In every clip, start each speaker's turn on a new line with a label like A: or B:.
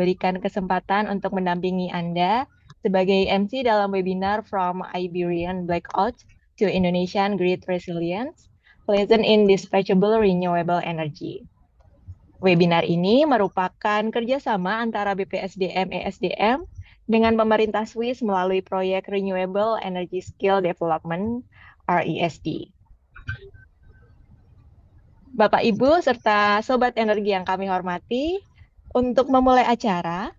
A: diberikan kesempatan untuk mendampingi Anda sebagai MC dalam webinar From Iberian Blackout to Indonesian Grid Resilience, Lesson in Dispatchable Renewable Energy. Webinar ini merupakan kerjasama antara BPSDM ESDM dengan pemerintah Swiss melalui proyek Renewable Energy Skill Development RESD. Bapak, Ibu, serta Sobat Energi yang kami hormati, untuk memulai acara,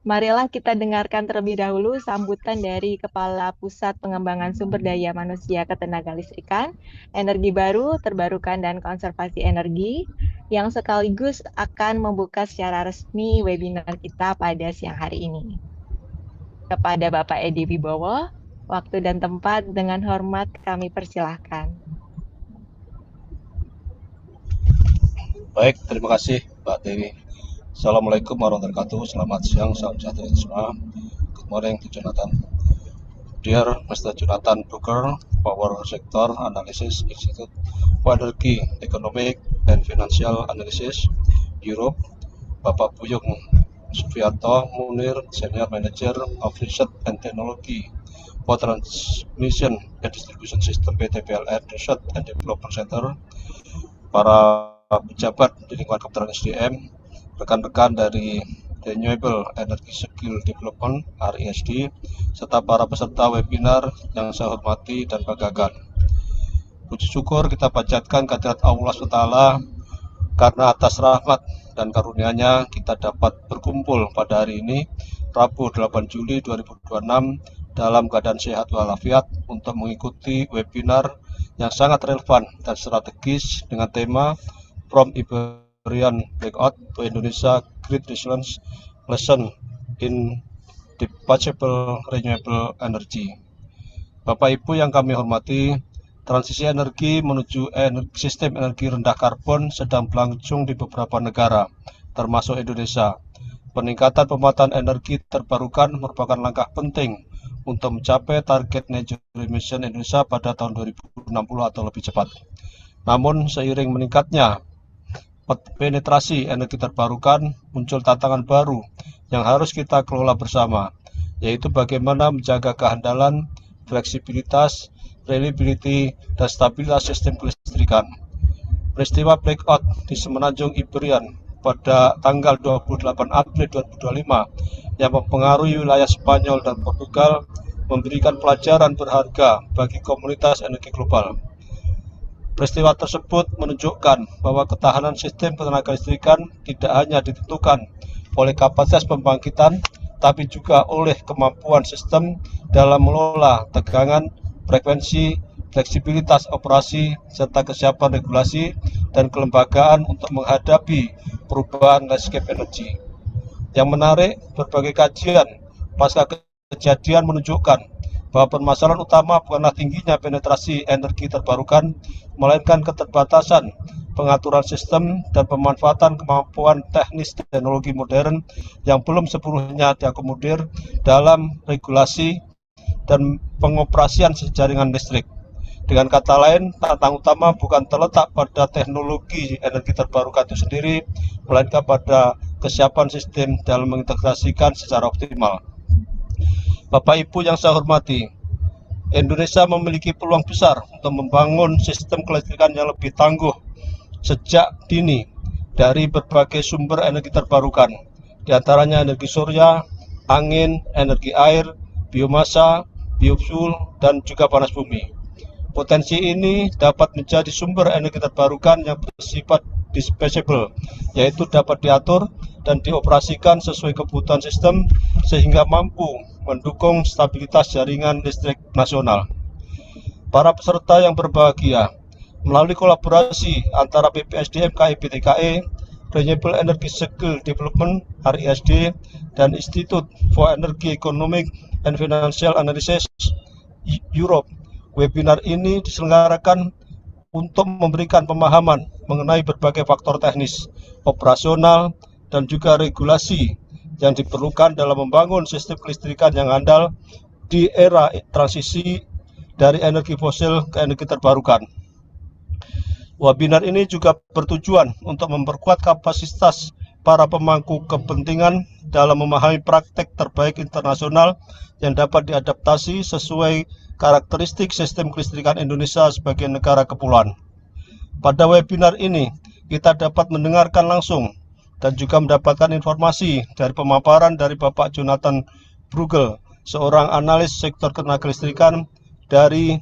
A: marilah kita dengarkan terlebih dahulu sambutan dari Kepala Pusat Pengembangan Sumber Daya Manusia Ketenagalistrikan, Energi Baru, Terbarukan, dan Konservasi Energi, yang sekaligus akan membuka secara resmi webinar kita pada siang hari ini. Kepada Bapak Edi Wibowo, waktu dan tempat dengan hormat kami persilahkan.
B: Baik, terima kasih Mbak Dewi. Assalamualaikum warahmatullahi wabarakatuh. Selamat siang, salam sejahtera semua. Good morning to Jonathan. Dear Mr. Jonathan Booker, Power Sector Analysis Institute for Energy, Economic and Financial Analysis, Europe, Bapak Buyung Sufianto Munir, Senior Manager of Research and Technology for Transmission and Distribution System PT PLN Research and Development Center, para pejabat di lingkungan Kementerian SDM, rekan-rekan dari Renewable Energy Skill Development RESD, serta para peserta webinar yang saya hormati dan banggakan. Puji syukur kita panjatkan kehadirat Allah SWT karena atas rahmat dan karunia-Nya kita dapat berkumpul pada hari ini, Rabu 8 Juli 2026, dalam keadaan sehat walafiat untuk mengikuti webinar yang sangat relevan dan strategis dengan tema From Iberian Blackout to Indonesia Grid Resilience, Lesson in Dispatchable Renewable Energy. Bapak Ibu yang kami hormati, transisi energi menuju sistem energi rendah karbon sedang berlangsung di beberapa negara, termasuk Indonesia. Peningkatan pemanfaatan energi terbarukan merupakan langkah penting untuk mencapai target Net Zero Emission Indonesia pada tahun 2060 atau lebih cepat. Namun, seiring meningkatnya penetrasi energi terbarukan, muncul tantangan baru yang harus kita kelola bersama, yaitu bagaimana menjaga kehandalan, fleksibilitas, reliability, dan stabilitas sistem kelistrikan. Peristiwa blackout di Semenanjung Iberian pada tanggal 28 April 2025 yang mempengaruhi wilayah Spanyol dan Portugal memberikan pelajaran berharga bagi komunitas energi global. Peristiwa tersebut menunjukkan bahwa ketahanan sistem ketenagalistrikan tidak hanya ditentukan oleh kapasitas pembangkitan, tapi juga oleh kemampuan sistem dalam mengelola tegangan, frekuensi, fleksibilitas operasi, serta kesiapan regulasi dan kelembagaan untuk menghadapi perubahan landscape energi. Yang menarik, berbagai kajian pasca kejadian menunjukkan bahwa permasalahan utama bukanlah tingginya penetrasi energi terbarukan, melainkan keterbatasan pengaturan sistem dan pemanfaatan kemampuan teknis teknologi modern yang belum sepenuhnya diakomodir dalam regulasi dan pengoperasian jaringan listrik. Dengan kata lain, tantangan utama bukan terletak pada teknologi energi terbarukan itu sendiri, melainkan pada kesiapan sistem dalam mengintegrasikan secara optimal. Bapak Ibu yang saya hormati, Indonesia memiliki peluang besar untuk membangun sistem kelistrikan yang lebih tangguh sejak dini dari berbagai sumber energi terbarukan, diantaranya energi surya, angin, energi air, biomasa, biofuel, dan juga panas bumi. Potensi ini dapat menjadi sumber energi terbarukan yang bersifat dispatchable, yaitu dapat diatur dan dioperasikan sesuai kebutuhan sistem sehingga mampu mendukung stabilitas jaringan listrik nasional. Para peserta yang berbahagia, melalui kolaborasi antara BPSDM KIPTKE, Renewable Energy Skill Development RESD, dan Institute for Energy Economic and Financial Analysis Europe, webinar ini diselenggarakan untuk memberikan pemahaman mengenai berbagai faktor teknis, operasional, dan juga regulasi yang diperlukan dalam membangun sistem kelistrikan yang andal di era transisi dari energi fosil ke energi terbarukan. Webinar ini juga bertujuan untuk memperkuat kapasitas para pemangku kepentingan dalam memahami praktek terbaik internasional yang dapat diadaptasi sesuai karakteristik sistem kelistrikan Indonesia sebagai negara kepulauan. Pada webinar ini, kita dapat mendengarkan langsung dan juga mendapatkan informasi dari pemaparan dari Bapak Jonathan Bruegel, seorang analis sektor ketenaga kelistrikan dari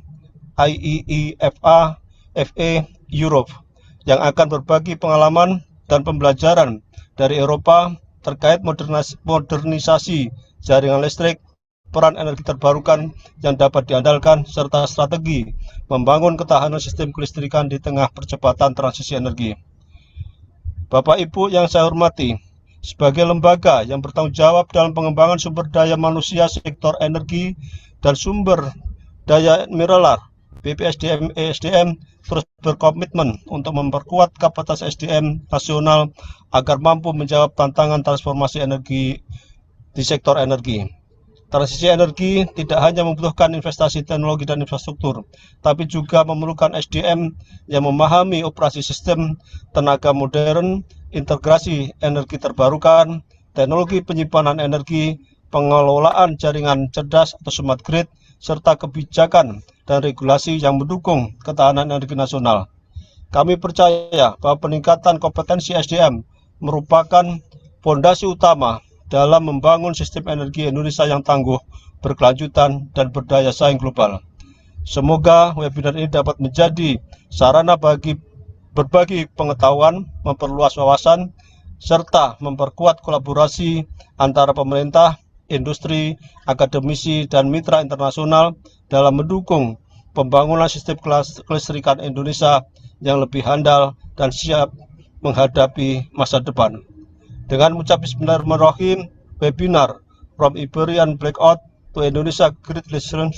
B: IEEFA FE Europe, yang akan berbagi pengalaman dan pembelajaran dari Eropa terkait modernisasi jaringan listrik, peran energi terbarukan yang dapat diandalkan, serta strategi membangun ketahanan sistem kelistrikan di tengah percepatan transisi energi. Bapak Ibu yang saya hormati, sebagai lembaga yang bertanggung jawab dalam pengembangan sumber daya manusia sektor energi dan sumber daya mineral, BPSDM ESDM terus berkomitmen untuk memperkuat kapasitas SDM nasional agar mampu menjawab tantangan transformasi energi di sektor energi. Transisi energi tidak hanya membutuhkan investasi teknologi dan infrastruktur, tapi juga memerlukan SDM yang memahami operasi sistem, tenaga modern, integrasi energi terbarukan, teknologi penyimpanan energi, pengelolaan jaringan cerdas atau smart grid, serta kebijakan dan regulasi yang mendukung ketahanan energi nasional. Kami percaya bahwa peningkatan kompetensi SDM merupakan fondasi utama dalam membangun sistem energi Indonesia yang tangguh, berkelanjutan, dan berdaya saing global. Semoga webinar ini dapat menjadi sarana bagi berbagi pengetahuan, memperluas wawasan, serta memperkuat kolaborasi antara pemerintah, industri, akademisi, dan mitra internasional dalam mendukung pembangunan sistem kelistrikan Indonesia yang lebih handal dan siap menghadapi masa depan. Dengan mengucap Bismillahirrahmanirrahim, webinar From Iberian Blackout to Indonesia Great Lesson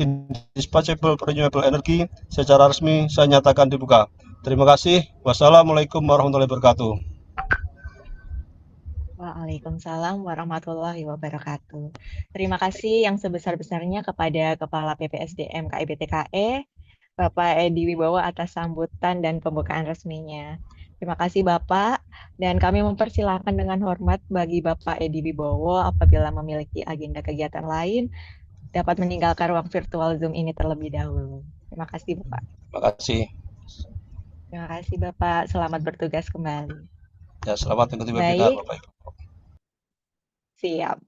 B: Indispensable Renewable Energy secara resmi saya nyatakan dibuka. Terima kasih. Wassalamualaikum warahmatullahi wabarakatuh.
A: Waalaikumsalam warahmatullahi wabarakatuh. Terima kasih yang sebesar-besarnya kepada Kepala PPSDM KIB TKE, Bapak Edi Wibowo atas sambutan dan pembukaan resminya. Terima kasih Bapak, dan kami mempersilahkan dengan hormat bagi Bapak Edi Wibowo apabila memiliki agenda kegiatan lain, dapat meninggalkan ruang virtual Zoom ini terlebih dahulu. Terima kasih Bapak.
B: Terima kasih.
A: Terima kasih Bapak, selamat bertugas kembali.
B: Ya, selamat mengikuti webinar
A: Baik,
B: Bapak Ibu.
A: siap.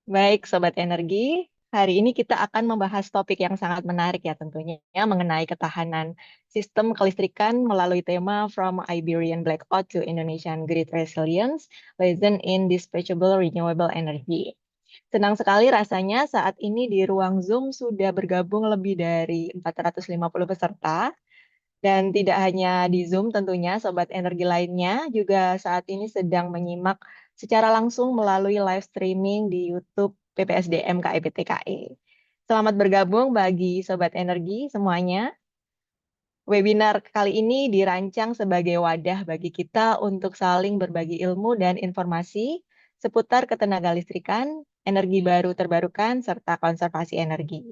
A: Baik Sobat Energi, hari ini kita akan membahas topik yang sangat menarik ya tentunya, mengenai ketahanan sistem kelistrikan melalui tema From Iberian Blackout to Indonesian Grid Resilience, Lesson in Dispatchable Renewable Energy. Senang sekali rasanya saat ini di ruang Zoom sudah bergabung lebih dari 450 peserta. Dan tidak hanya di Zoom tentunya, Sobat Energi lainnya juga saat ini sedang menyimak secara langsung melalui live streaming di YouTube PPSDM KIB TKE. Selamat bergabung bagi Sobat Energi semuanya. Webinar kali ini dirancang sebagai wadah bagi kita untuk saling berbagi ilmu dan informasi seputar ketenaga listrikan, energi baru terbarukan, serta konservasi energi.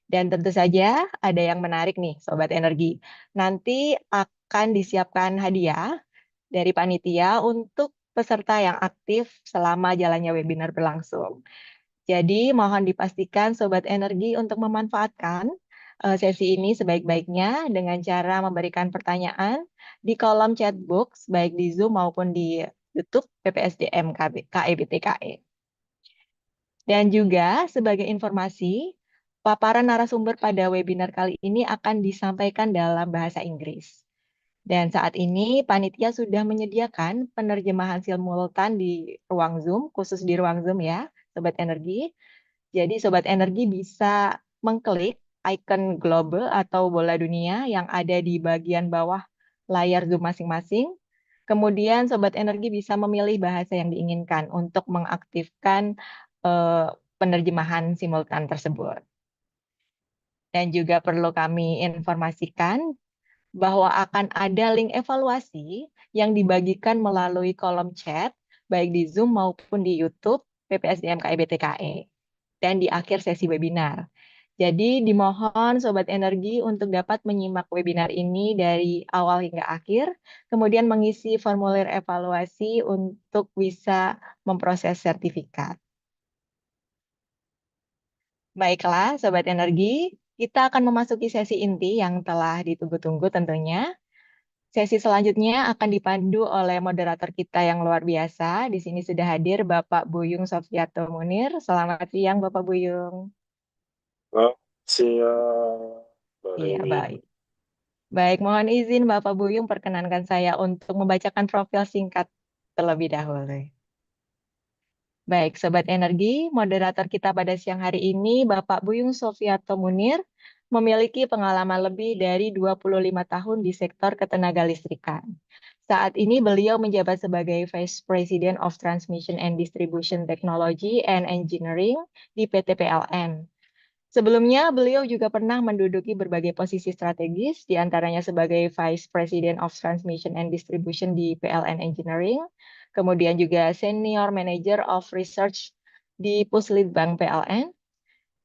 A: Dan tentu saja ada yang menarik nih Sobat Energi. Nanti akan disiapkan hadiah dari panitia untuk peserta yang aktif selama jalannya webinar berlangsung. Jadi mohon dipastikan Sobat Energi untuk memanfaatkan sesi ini sebaik-baiknya dengan cara memberikan pertanyaan di kolom chat box baik di Zoom maupun di YouTube PPSDM KIB-TKE. Dan juga sebagai informasi, paparan narasumber pada webinar kali ini akan disampaikan dalam bahasa Inggris. Dan saat ini panitia sudah menyediakan penerjemahan simultan di ruang Zoom, khusus di ruang Zoom ya, Sobat Energi. Jadi Sobat Energi bisa mengklik icon global atau bola dunia yang ada di bagian bawah layar Zoom masing-masing. Kemudian Sobat Energi bisa memilih bahasa yang diinginkan untuk mengaktifkan penerjemahan simultan tersebut. Dan juga perlu kami informasikan bahwa akan ada link evaluasi yang dibagikan melalui kolom chat, baik di Zoom maupun di YouTube PPSDM KIB TKE, dan di akhir sesi webinar. Jadi dimohon Sobat Energi untuk dapat menyimak webinar ini dari awal hingga akhir, kemudian mengisi formulir evaluasi untuk bisa memproses sertifikat. Baiklah, Sobat Energi, kita akan memasuki sesi inti yang telah ditunggu-tunggu tentunya. Sesi selanjutnya akan dipandu oleh moderator kita yang luar biasa. Di sini sudah hadir Bapak Buyung Sofiato Munir. Selamat siang, Bapak Buyung.
C: Selamat siang, Mbak
A: Iya,
C: Dewi.
A: baik. Baik, mohon izin Bapak Buyung perkenankan saya untuk membacakan profil singkat terlebih dahulu. Baik, Sobat Energi, moderator kita pada siang hari ini, Bapak Buyung Sofiato Munir, memiliki pengalaman lebih dari 25 tahun di sektor ketenaga listrikan. Saat ini beliau menjabat sebagai Vice President of Transmission and Distribution Technology and Engineering di PT PLN. Sebelumnya, beliau juga pernah menduduki berbagai posisi strategis, di antaranya sebagai Vice President of Transmission and Distribution di PLN Engineering, kemudian juga Senior Manager of Research di Puslitbang PLN,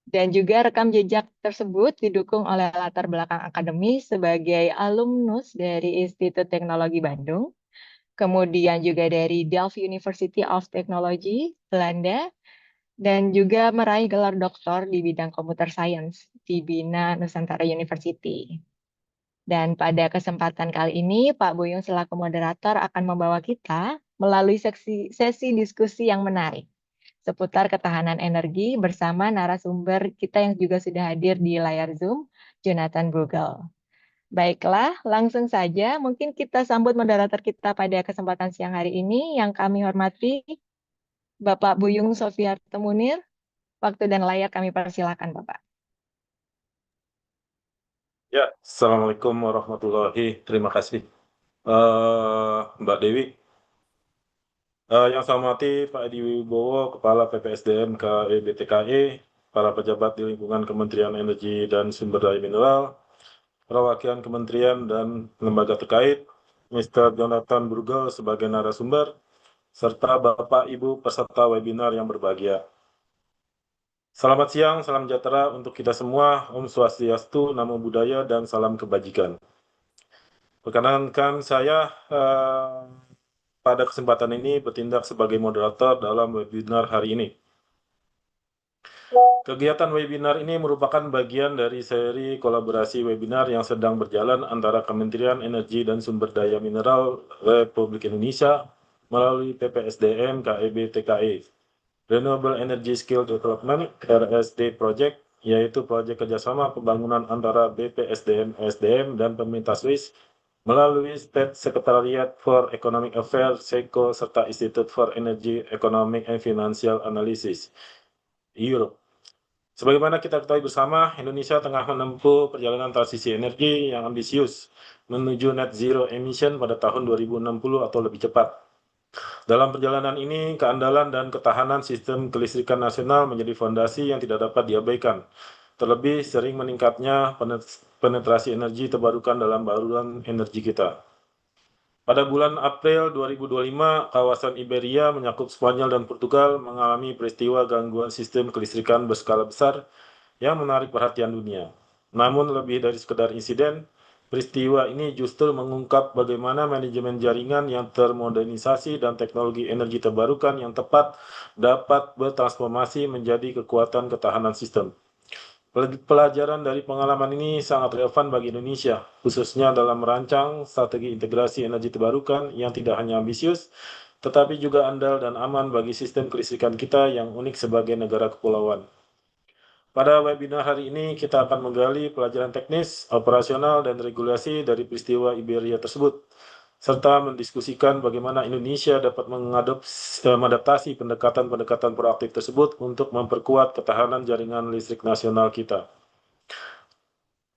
A: dan juga rekam jejak tersebut didukung oleh latar belakang akademis sebagai alumnus dari Institut Teknologi Bandung, kemudian juga dari Delft University of Technology, Belanda, dan juga meraih gelar doktor di bidang computer science di Bina Nusantara University. Dan pada kesempatan kali ini, Pak Buyung selaku moderator akan membawa kita melalui sesi diskusi yang menarik seputar ketahanan energi bersama narasumber kita yang juga sudah hadir di layar Zoom, Jonathan Brugel. Baiklah, langsung saja mungkin kita sambut moderator kita pada kesempatan siang hari ini yang kami hormati Bapak Buyung Sofiato Munir. Waktu dan layar kami persilakan, Bapak.
C: Ya, Assalamualaikum warahmatullahi. Terima kasih, Mbak Dewi. Yang saya hormati Pak Edi Wibowo, Kepala PPSDM KEBTKE, para pejabat di lingkungan Kementerian Energi dan Sumber Daya Mineral, perwakilan kementerian dan lembaga terkait, Mr. Jonathan Brugel sebagai narasumber, serta Bapak Ibu peserta webinar yang berbahagia. Selamat siang, salam sejahtera untuk kita semua. Om Swastiastu, Namo Buddhaya, dan salam kebajikan. Perkenankan saya pada kesempatan ini bertindak sebagai moderator dalam webinar hari ini. Kegiatan webinar ini merupakan bagian dari seri kolaborasi webinar yang sedang berjalan antara Kementerian Energi dan Sumber Daya Mineral Republik Indonesia melalui PPSDM KEB TKE. Renewable Energy Skill Development (RSD) Project, yaitu proyek kerjasama pembangunan antara BPSDM, SDM, dan pemerintah Swiss melalui State Secretariat for Economic Affairs (SECO) serta Institute for Energy, Economic and Financial Analysis (Europe). Sebagaimana kita ketahui bersama, Indonesia tengah menempuh perjalanan transisi energi yang ambisius menuju Net Zero Emission pada tahun 2060 atau lebih cepat. Dalam perjalanan ini, keandalan dan ketahanan sistem kelistrikan nasional menjadi fondasi yang tidak dapat diabaikan. Terlebih sering meningkatnya penetrasi energi terbarukan dalam baluran energi kita. Pada bulan April 2025, kawasan Iberia menyakup Spanyol dan Portugal mengalami peristiwa gangguan sistem kelistrikan berskala besar yang menarik perhatian dunia. Namun lebih dari sekedar insiden, peristiwa ini justru mengungkap bagaimana manajemen jaringan yang termodernisasi dan teknologi energi terbarukan yang tepat dapat bertransformasi menjadi kekuatan ketahanan sistem. Pelajaran dari pengalaman ini sangat relevan bagi Indonesia, khususnya dalam merancang strategi integrasi energi terbarukan yang tidak hanya ambisius, tetapi juga andal dan aman bagi sistem kelistrikan kita yang unik sebagai negara kepulauan. Pada webinar hari ini, kita akan menggali pelajaran teknis, operasional, dan regulasi dari peristiwa Iberia tersebut, serta mendiskusikan bagaimana Indonesia dapat mengadaptasi pendekatan-pendekatan proaktif tersebut untuk memperkuat ketahanan jaringan listrik nasional kita.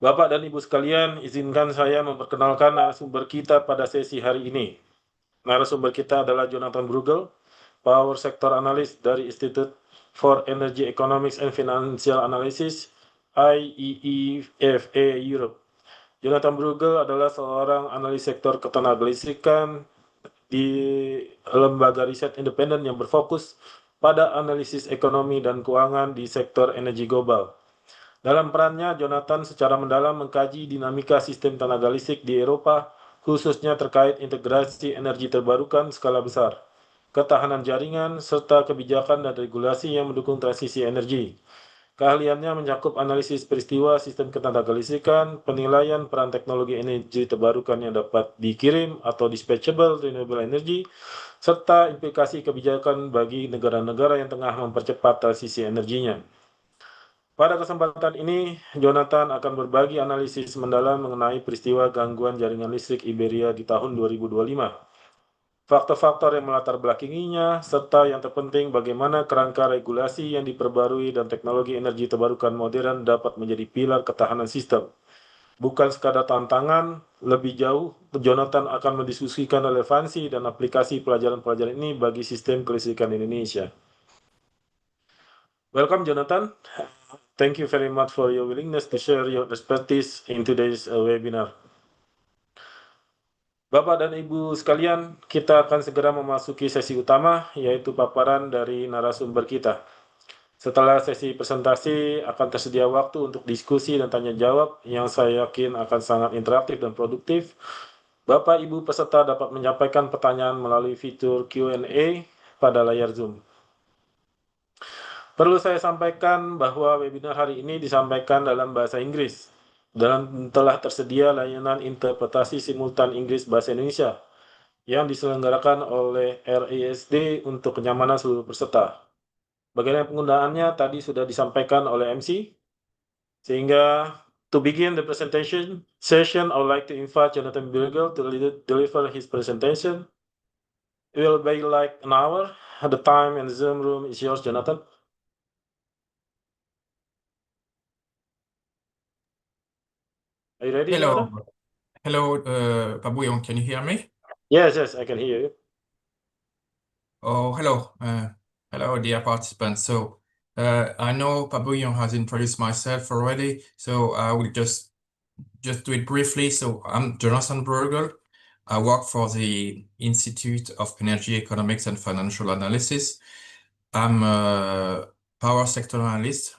C: Bapak dan Ibu sekalian, izinkan saya memperkenalkan narasumber kita pada sesi hari ini. Narasumber kita adalah Jonathan Brugel, Power Sector Analyst dari Institute for Energy Economics and Financial Analysis, IEEFA Europe. Jonathan Brugel adalah seorang analis sektor ketenaga listrikan di lembaga riset independen yang berfokus pada analisis ekonomi dan keuangan di sektor energi global. Dalam perannya, Jonathan secara mendalam mengkaji dinamika sistem tenaga listrik di Eropa, khususnya terkait integrasi energi terbarukan skala besar, ketahanan jaringan, serta kebijakan dan regulasi yang mendukung transisi energi. Keahliannya mencakup analisis peristiwa sistem ketenagalistrikan, penilaian peran teknologi energi terbarukan yang dapat dikirim atau dispatchable renewable energy, serta implikasi kebijakan bagi negara-negara yang tengah mempercepat transisi energinya. Pada kesempatan ini, Jonathan akan berbagi analisis mendalam mengenai peristiwa gangguan jaringan listrik Iberia di tahun 2025. Faktor-faktor yang melatar belakanginya, serta yang terpenting bagaimana kerangka regulasi yang diperbarui dan teknologi energi terbarukan modern dapat menjadi pilar ketahanan sistem. Bukan sekadar tantangan, lebih jauh, Jonathan akan mendiskusikan relevansi dan aplikasi pelajaran-pelajaran ini bagi sistem kelistrikan Indonesia. Welcome, Jonathan. Thank you very much for your willingness to share your expertise in today's webinar. Bapak dan Ibu sekalian, kita akan segera memasuki sesi utama, yaitu paparan dari narasumber kita. Setelah sesi presentasi, akan tersedia waktu untuk diskusi dan tanya jawab yang saya yakin akan sangat interaktif dan produktif. Bapak Ibu peserta dapat menyampaikan pertanyaan melalui fitur Q&A pada layar Zoom. Perlu saya sampaikan bahwa webinar hari ini disampaikan dalam bahasa Inggris dan telah tersedia layanan interpretasi simultan Inggris bahasa Indonesia yang diselenggarakan oleh RISD untuk kenyamanan seluruh peserta. Bagaimana penggunaannya tadi sudah disampaikan oleh MC. Sehingga to begin the presentation session, I would like to invite Jonathan Birgel to deliver his presentation. It will be like an hour. The time in the Zoom room is yours, Jonathan. Are you ready, Jonathan?
D: Hello, Pak Buyong, can you hear me?
C: Yes, I can hear you.
D: Oh, hello. Hello, dear participants. So, I know Pak Buyong has introduced myself already, so I will just do it briefly. So, I'm Jonathan Bruegel. I work for the Institute of Energy Economics and Financial Analysis. I'm a power sector analyst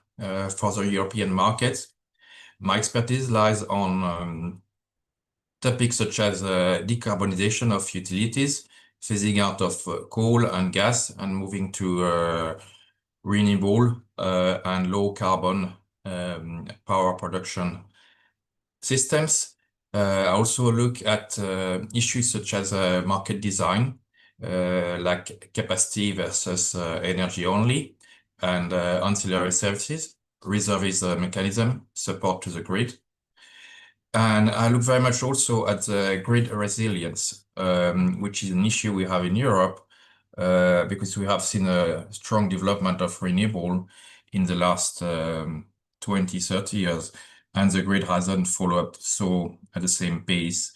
D: for the European market. My expertise lies on topics such as decarbonization of utilities, phasing out of coal and gas and moving to renewable and low carbon power production systems. I also look at issues such as market design, like capacity versus energy only, and ancillary services, reservist mechanism, support to the grid. And I look very much also at the grid resilience, which is an issue we have in Europe, because we have seen a strong development of renewable in the last 20, 30 years, and the grid hasn't followed so at the same pace.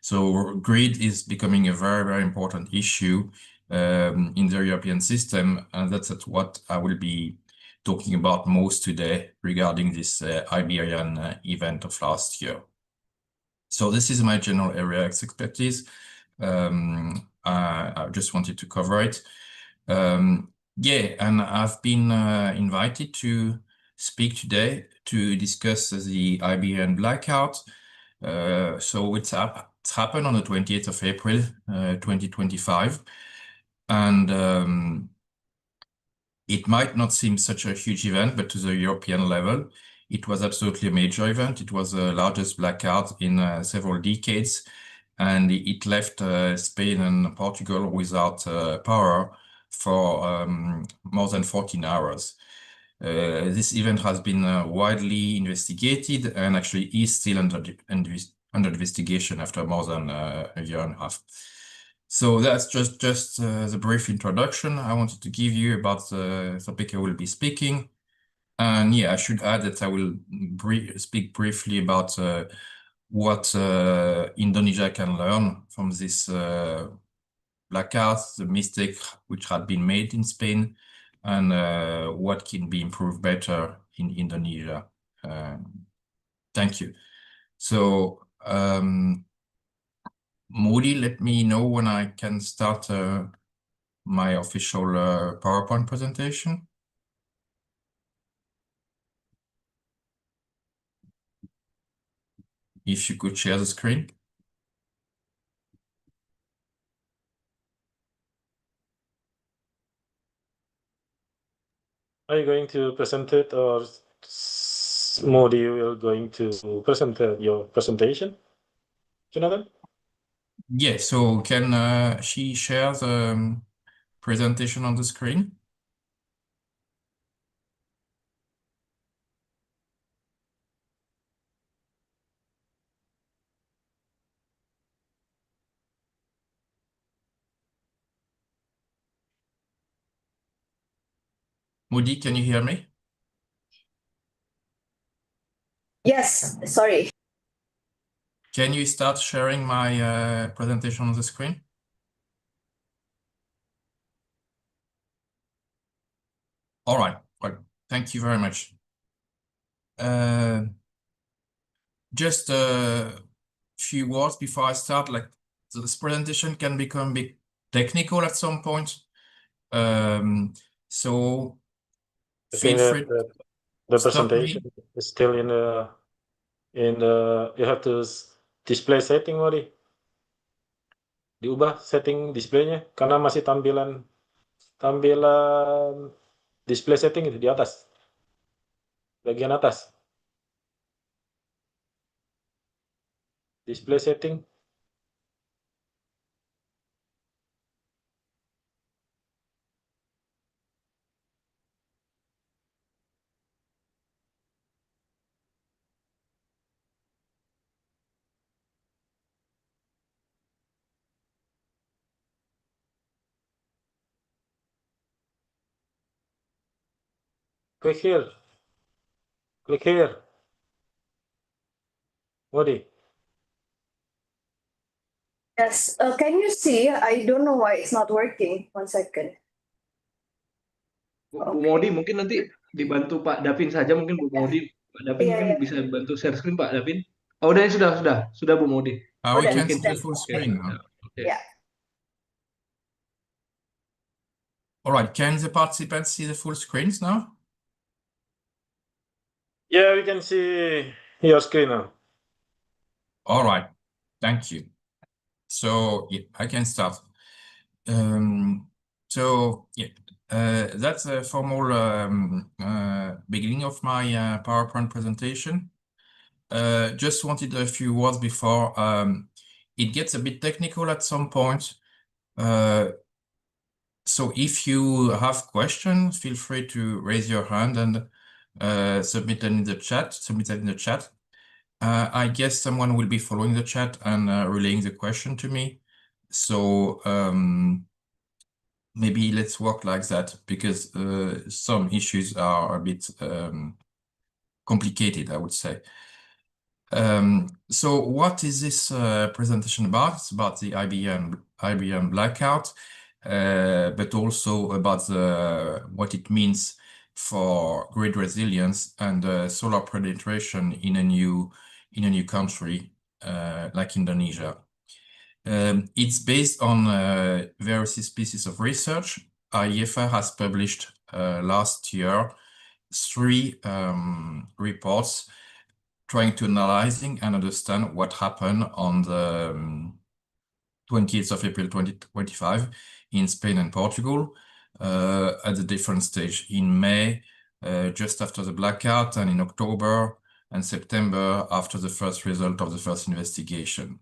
D: So grid is becoming a very, very important issue in the European system, and that's what I will be talking about most today regarding this Iberian event of last year. So this is my general area of expertise. I just wanted to cover it. Yeah, and I've been invited to speak today to discuss the Iberian Blackout. So it's happened on the 28th of April, 2025. And it might not seem such a huge event, but to the European level, it was absolutely a major event. It was the largest blackout in several decades, and it left Spain and Portugal without power for more than 14 hours. This event has been widely investigated and actually is still under investigation after more than a year and a half. So that's just the brief introduction I wanted to give you about the topic I will be speaking. And yeah, I should add that I will speak briefly about what Indonesia can learn from this blackout, the mistake which had been made in Spain, and what can be improved better in Indonesia. Thank you. So, Moody, let me know when I can start my official PowerPoint presentation. if you could share the screen.
C: Are you going to present it, or Modi will going to present your presentation, Jonathan?
D: Yeah, so can she share the presentation on the screen? Modi, can you hear me?
E: Yes, sorry.
D: Can you start sharing my presentation on the screen? All right, well, thank you very much. Just a few words before I start. Like, this presentation can become a bit technical at some point. So
C: I
D: feel
C: think
D: free
C: that the
D: stop me.
C: presentation is still in the you have to display setting, Modi. Diubah setting displaynya karena masih tampilan display setting itu di atas, bagian atas. Display setting. Click here. Click here. Modi.
E: Yes, can you see? I don't know why it's not working. 1 second.
F: Bu Modi mungkin nanti dibantu Pak Davin saja, mungkin Bu Modi. Pak Davin
E: Iya,
F: mungkin
E: iya.
F: bisa bantu share screen Pak Davin. Oh, sudah Bu Modi.
D: We
E: Udah,
D: can see the
E: sudah.
D: full screen now.
F: Oke.
E: Ya.
D: All right, can the participants see the full screens now?
C: Yeah, we can see your screen now.
D: All right, thank you. So yeah, I can start. That's a formal beginning of my PowerPoint presentation. Just wanted a few words before it gets a bit technical at some point. So if you have questions, feel free to raise your hand and submit them in the chat. I guess someone will be following the chat and relaying the question to me. So maybe let's work like that, because some issues are a bit complicated, I would say. So what is this presentation about? It's about the Iberian Blackout, but also about what it means for grid resilience and solar penetration in a new country like Indonesia. It's based on various pieces of research. IEFA has published last year 3 reports trying to analyzing and understand what happened on the 20th of April 2025 in Spain and Portugal at the different stage in May, just after the blackout, and in October and September after the first result of the first investigation.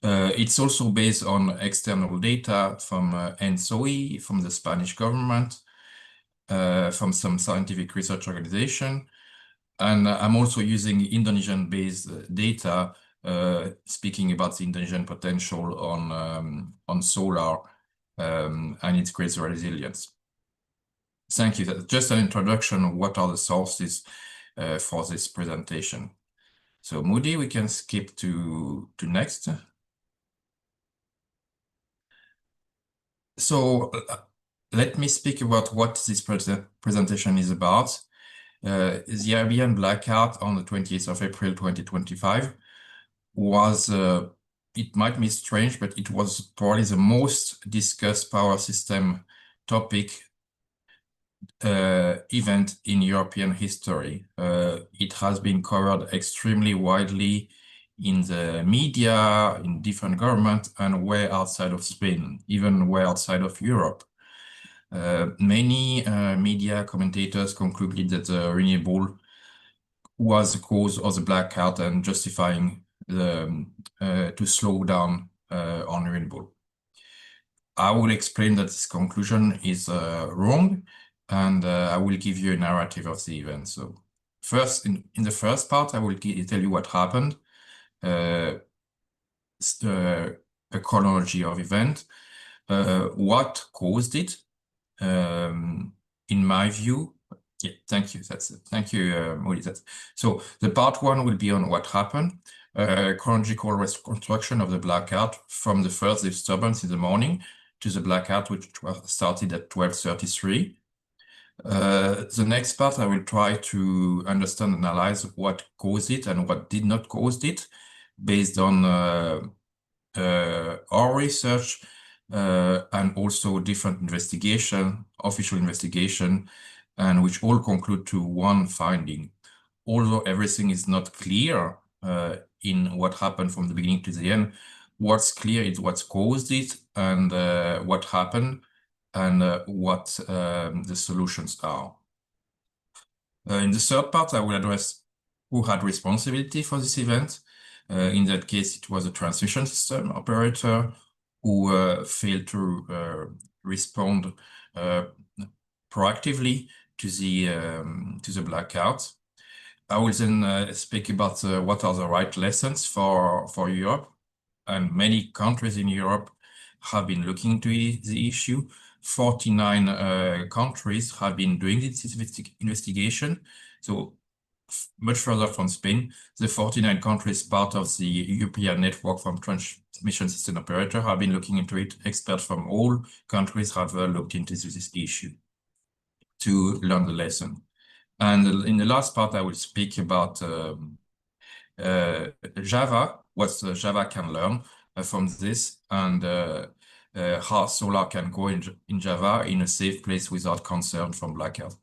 D: It's also based on external data from ENSOI, from the Spanish government, from some scientific research organization. And I'm also using Indonesian-based data, speaking about the Indonesian potential on solar and its greater resilience. Thank you. That's just an introduction of what are the sources for this presentation. So Moody, we can skip to next. So let me speak about what this presentation is about. The Iberian Blackout on the 20th of April 2025 was, it might be strange, but it was probably the most discussed power system topic event in European history. It has been covered extremely widely in the media, in different governments, and way outside of Spain, even way outside of Europe. Many media commentators concluded that the renewable was the cause of the blackout and justifying the to slow down on renewable. I will explain that this conclusion is wrong, and I will give you a narrative of the event. So first, in the first part, I will tell you what happened, a chronology of event, what caused it, in my view. Yeah, thank you. That's it. Thank you, Molly. So the part one will be on what happened, chronological reconstruction of the blackout from the first disturbance in the morning to the blackout, which started at 12:33. The next part, I will try to understand and analyze what caused it and what did not cause it, based on our research and also different investigation, official investigation, and which all conclude to one finding. Although everything is not clear in what happened from the beginning to the end, what's clear is what caused it and what happened and what the solutions are. In the third part, I will address who had responsibility for this event. In that case, it was a transmission system operator who failed to respond proactively to the blackout. I will then speak about what are the right lessons for Europe, and many countries in Europe have been looking into the issue. 49 countries have been doing this investigation. So much further from Spain, the 49 countries part of the European network from transmission system operator have been looking into it. Experts from all countries have looked into this issue to learn the lesson. And in the last part, I will speak about Java, what Java can learn from this, and how solar can go in Java in a safe place without concern from blackout.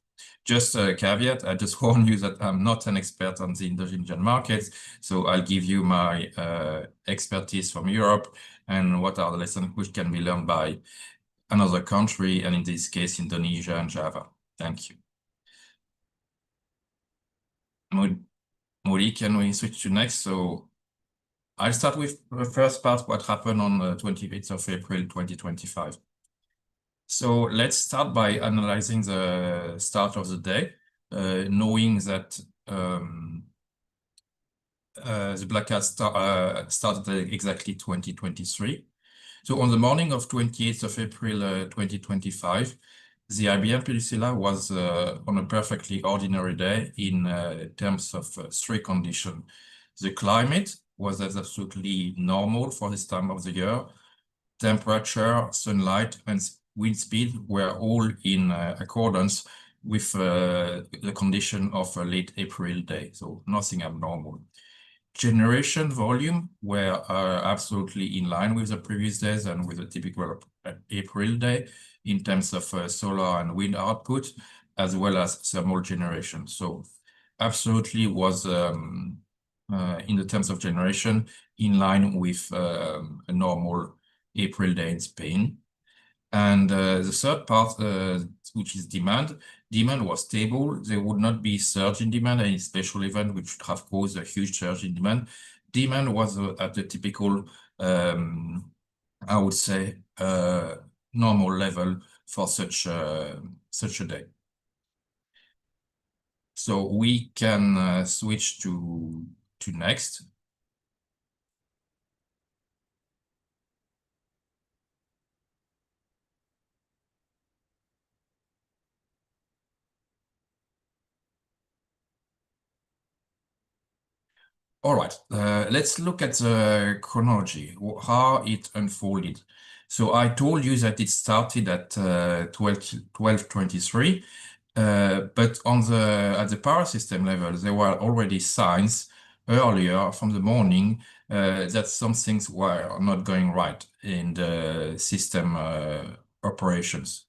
D: Just a caveat, I just warn you that I'm not an expert on the Indonesian markets, so I'll give you my expertise from Europe and what are the lessons which can be learned by another country, and in this case, Indonesia and Java. Thank you. Mori, can we switch to next? So I'll start with the first part, what happened on the 28th of April, 2025. So let's start by analyzing the start of the day, knowing that the blackout started exactly 2023. So on the morning of 28th of April 2025, the Iberian Peninsula was on a perfectly ordinary day in terms of three conditions. The climate was absolutely normal for this time of the year. Temperature, sunlight, and wind speed were all in accordance with the condition of a late April day, so nothing abnormal. Generation volume were absolutely in line with the previous days and with a typical April day in terms of solar and wind output, as well as thermal generation. So absolutely was, in the terms of generation, in line with a normal April day in Spain. And the third part, which is demand was stable. There would not be surge in demand, any special event which would have caused a huge surge in demand. Demand was at the typical, I would say, normal level for such a day. So we can switch to next. All right, let's look at the chronology, how it unfolded. So I told you that it started at 12:23, but at the power system level, there were already signs earlier from the morning that some things were not going right in the system operations.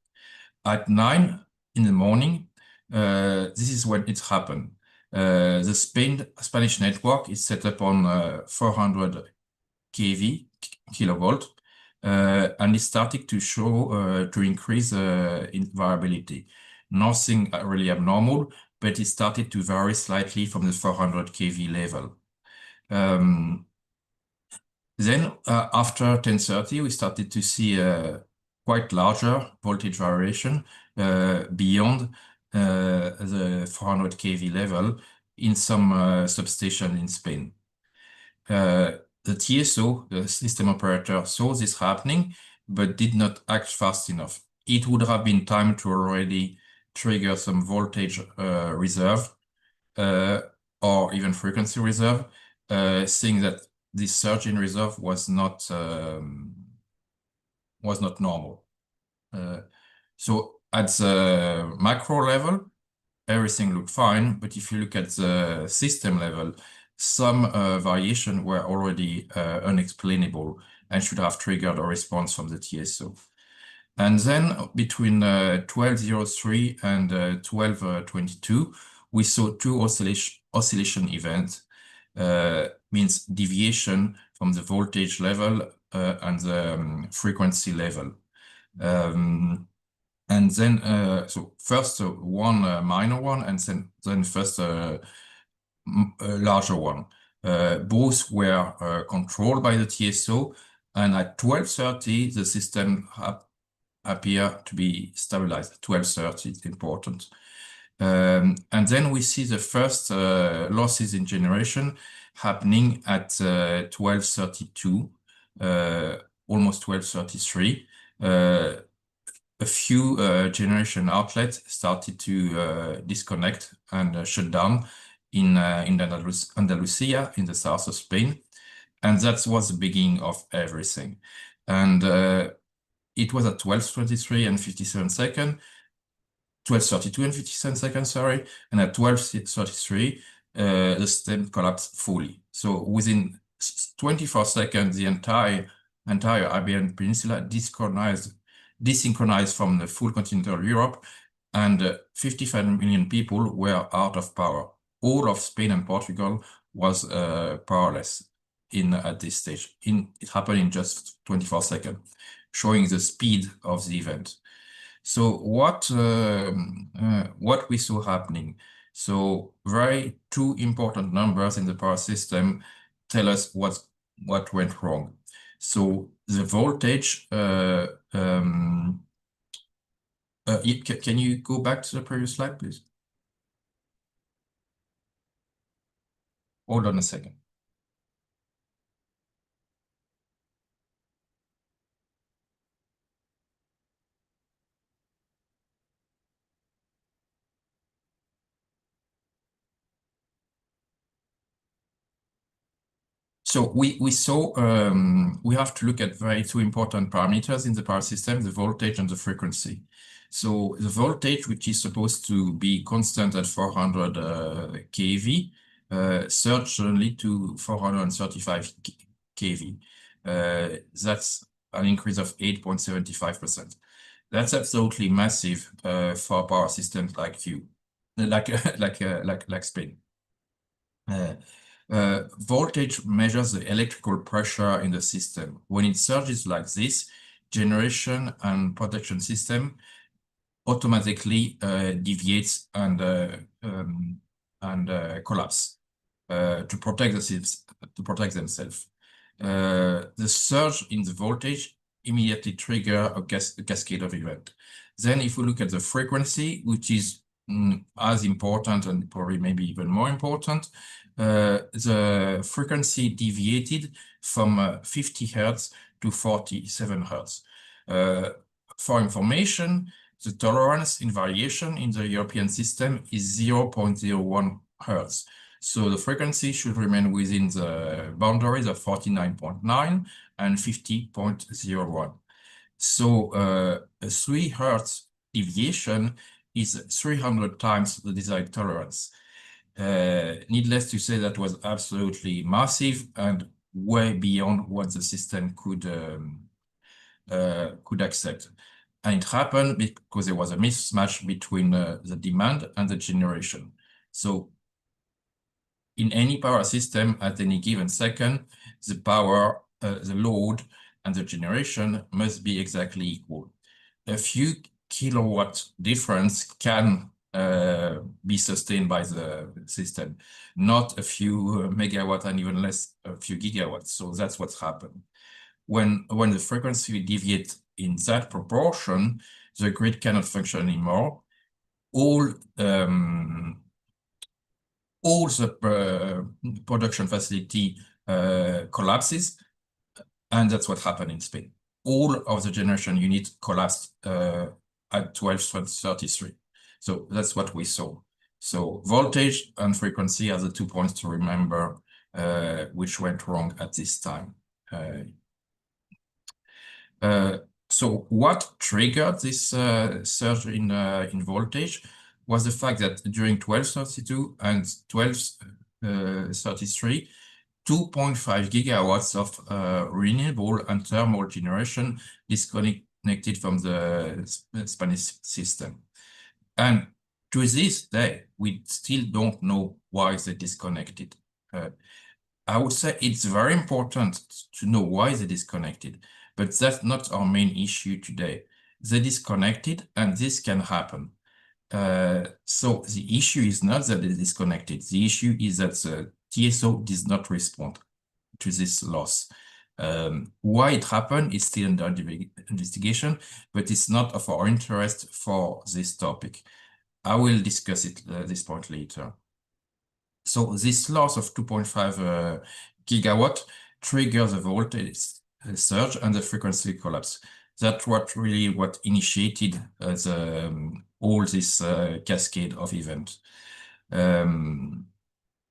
D: At 9 in the morning, this is when it happened. The Spanish network is set up on 400 kV, kilovolt, and it started to show to increase in variability. Nothing really abnormal, but it started to vary slightly from the 400 kV level. Then after 10:30, we started to see a quite larger voltage variation beyond the 400 kV level in some substation in Spain. The TSO, the system operator, saw this happening, but did not act fast enough. It would have been time to already trigger some voltage reserve or even frequency reserve, seeing that this surge in reserve was not normal. So at the macro level, everything looked fine, but if you look at the system level, some variation were already unexplainable and should have triggered a response from the TSO. And then between 12:03 and 12:22, we saw two oscillation events, means deviation from the voltage level and the frequency level. And then, so first one minor one, and then first a larger one. Both were controlled by the TSO, and at 12:30, the system appeared to be stabilized. 12:30 is important. And then we see the first losses in generation happening at 12:32, almost 12:33. A few generation outlets started to disconnect and shut down in Andalusia, in the south of Spain. And that was the beginning of everything. And it was at 12:23 and 57 seconds, 12:32 and 57 seconds, sorry. And at 12:33, the system collapsed fully. So within 24 seconds, the entire Iberian Peninsula desynchronized from the full continental Europe, and 55 million people were out of power. All of Spain and Portugal was powerless at this stage. It happened in just 24 seconds, showing the speed of the event. So what we saw happening? So two important numbers in the power system tell us what went wrong. So the voltage, can you go back to the previous slide, please? Hold on a second. So we saw we have to look at two important parameters in the power system: the voltage and the frequency. So the voltage, which is supposed to be constant at 400 kV, surged suddenly to 435 kV. That's an increase of 8.75%. That's absolutely massive for power systems like Spain. Voltage measures the electrical pressure in the system. When it surges like this, generation and protection system automatically deviates and collapse to protect themselves. The surge in the voltage immediately trigger a cascade of events. Then if we look at the frequency, which is as important and probably maybe even more important, the frequency deviated from 50 Hertz to 47 Hertz. For information, the tolerance in variation in the European system is 0.01 Hertz. So the frequency should remain within the boundaries of 49.9 and 50.01. So a 3 Hertz deviation is 300 times the desired tolerance. Needless to say, that was absolutely massive and way beyond what the system could accept. And it happened because there was a mismatch between the demand and the generation. So in any power system at any given second, the power, the load, and the generation must be exactly equal. A few kilowatt difference can be sustained by the system, not a few megawatt and even less a few gigawatts. So that's what's happened. When the frequency deviates in that proportion, the grid cannot function anymore. All the production facility collapses, and that's what happened in Spain. All of the generation units collapsed at 1233. So that's what we saw. So voltage and frequency are the 2 points to remember which went wrong at this time. So what triggered this surge in voltage was the fact that during 1232 and 1233, 2.5 gigawatts of renewable and thermal generation disconnected from the Spanish system. And to this day, we still don't know why they disconnected. I would say it's very important to know why they disconnected, but that's not our main issue today. They disconnected, and this can happen. So the issue is not that they disconnected. The issue is that the TSO does not respond to this loss. Why it happened is still under investigation, but it's not of our interest for this topic. I will discuss it this point later. So this loss of 2.5 gigawatt triggers the voltage surge and the frequency collapse. That's what initiated all this cascade of events.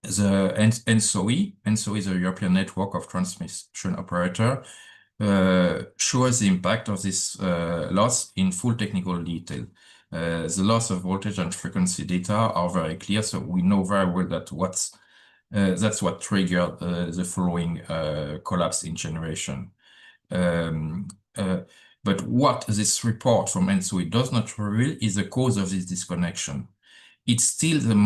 D: The ENSOE, the European Network of Transmission Operator, shows the impact of this loss in full technical detail. The loss of voltage and frequency data are very clear, so we know very well that that's what triggered the following collapse in generation. But what this report from ENSOE does not reveal is the cause of this disconnection. It's still the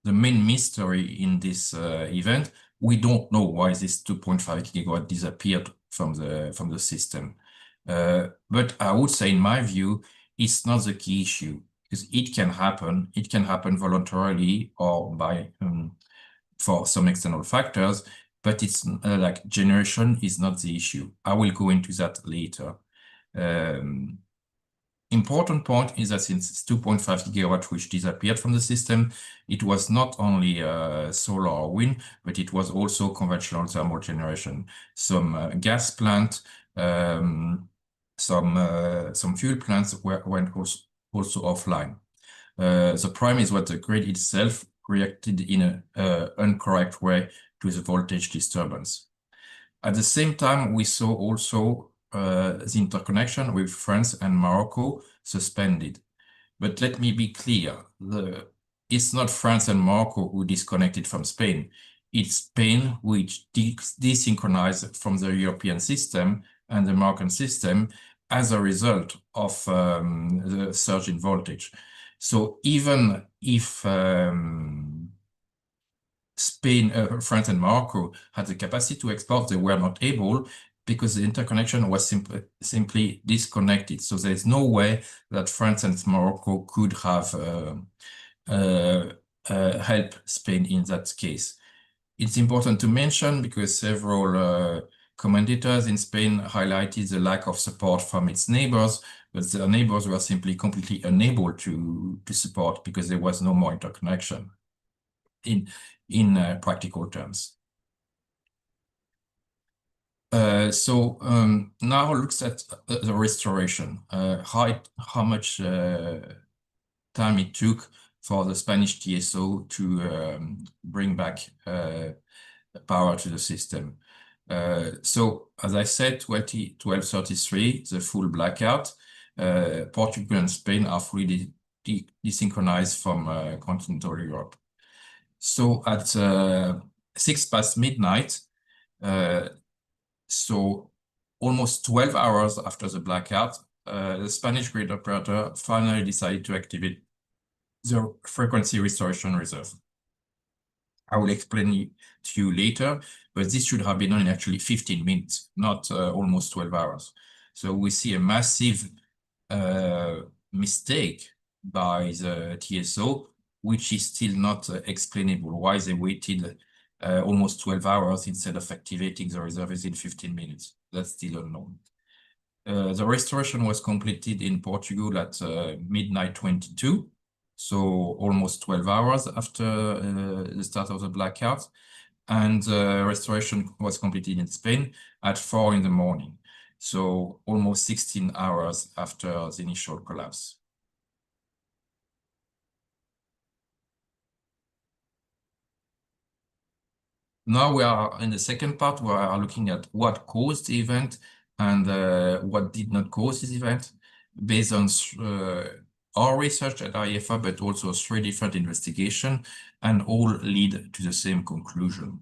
D: main mystery in this event. We don't know why this 2.5 gigawatt disappeared from the system. But I would say, in my view, it's not the key issue, because it can happen. It can happen voluntarily or by for some external factors, but it's like generation is not the issue. I will go into that later. Important point is that since it's 2.5 gigawatt which disappeared from the system, it was not only solar or wind, but it was also conventional thermal generation. Some gas plant, some fuel plants went also offline. The problem is what the grid itself reacted in an incorrect way to the voltage disturbance. At the same time, we saw also the interconnection with France and Morocco suspended. But let me be clear, it's not France and Morocco who disconnected from Spain. It's Spain which desynchronized from the European system and the Moroccan system as a result of the surge in voltage. So even if Spain, France and Morocco had the capacity to export, they were not able because the interconnection was simply disconnected. So there's no way that France and Morocco could have helped Spain in that case. It's important to mention because several commentators in Spain highlighted the lack of support from its neighbors, but their neighbors were simply completely unable to support because there was no more interconnection in practical terms. So now looks at the restoration, how much time it took for the Spanish TSO to bring back power to the system. So as I said, 1233, the full blackout, Portugal and Spain are fully desynchronized from continental Europe. So at 6 past midnight, so almost 12 hours after the blackout, the Spanish grid operator finally decided to activate the frequency restoration reserve. I will explain to you later, but this should have been done in actually 15 minutes, not almost 12 hours. So we see a massive mistake by the TSO, which is still not explainable. Why they waited almost 12 hours instead of activating the reservoirs in 15 minutes. That's still unknown. The restoration was completed in Portugal at midnight 22, so almost 12 hours after the start of the blackout. And restoration was completed in Spain at 4 in the morning, so almost 16 hours after the initial collapse. Now we are in the second part, we are looking at what caused the event and what did not cause this event, based on our research at IFA, but also 3 different investigations, and all lead to the same conclusion.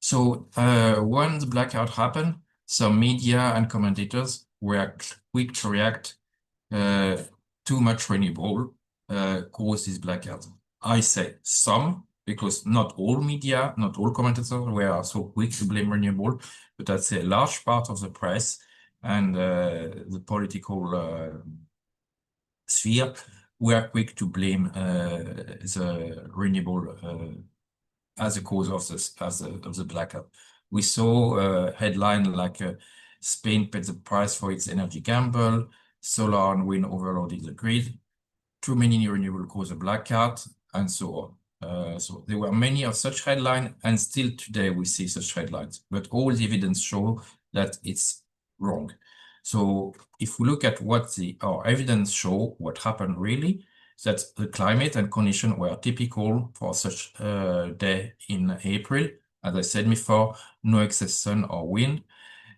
D: So when the blackout happened, some media and commentators were quick to react. Too much renewable caused this blackout. I say some, because not all media, not all commentators were so quick to blame renewable, but I'd say a large part of the press and the political sphere were quick to blame the renewable as a cause of the blackout. We saw a headline like Spain paid the price for its energy gamble, solar and wind overloaded the grid, too many renewable cause a blackout, and so on. So there were many of such headlines, and still today we see such headlines, but all the evidence show that it's wrong. So if we look at what our evidence show, what happened really, that the climate and conditions were typical for such a day in April. As I said before, no excess sun or wind.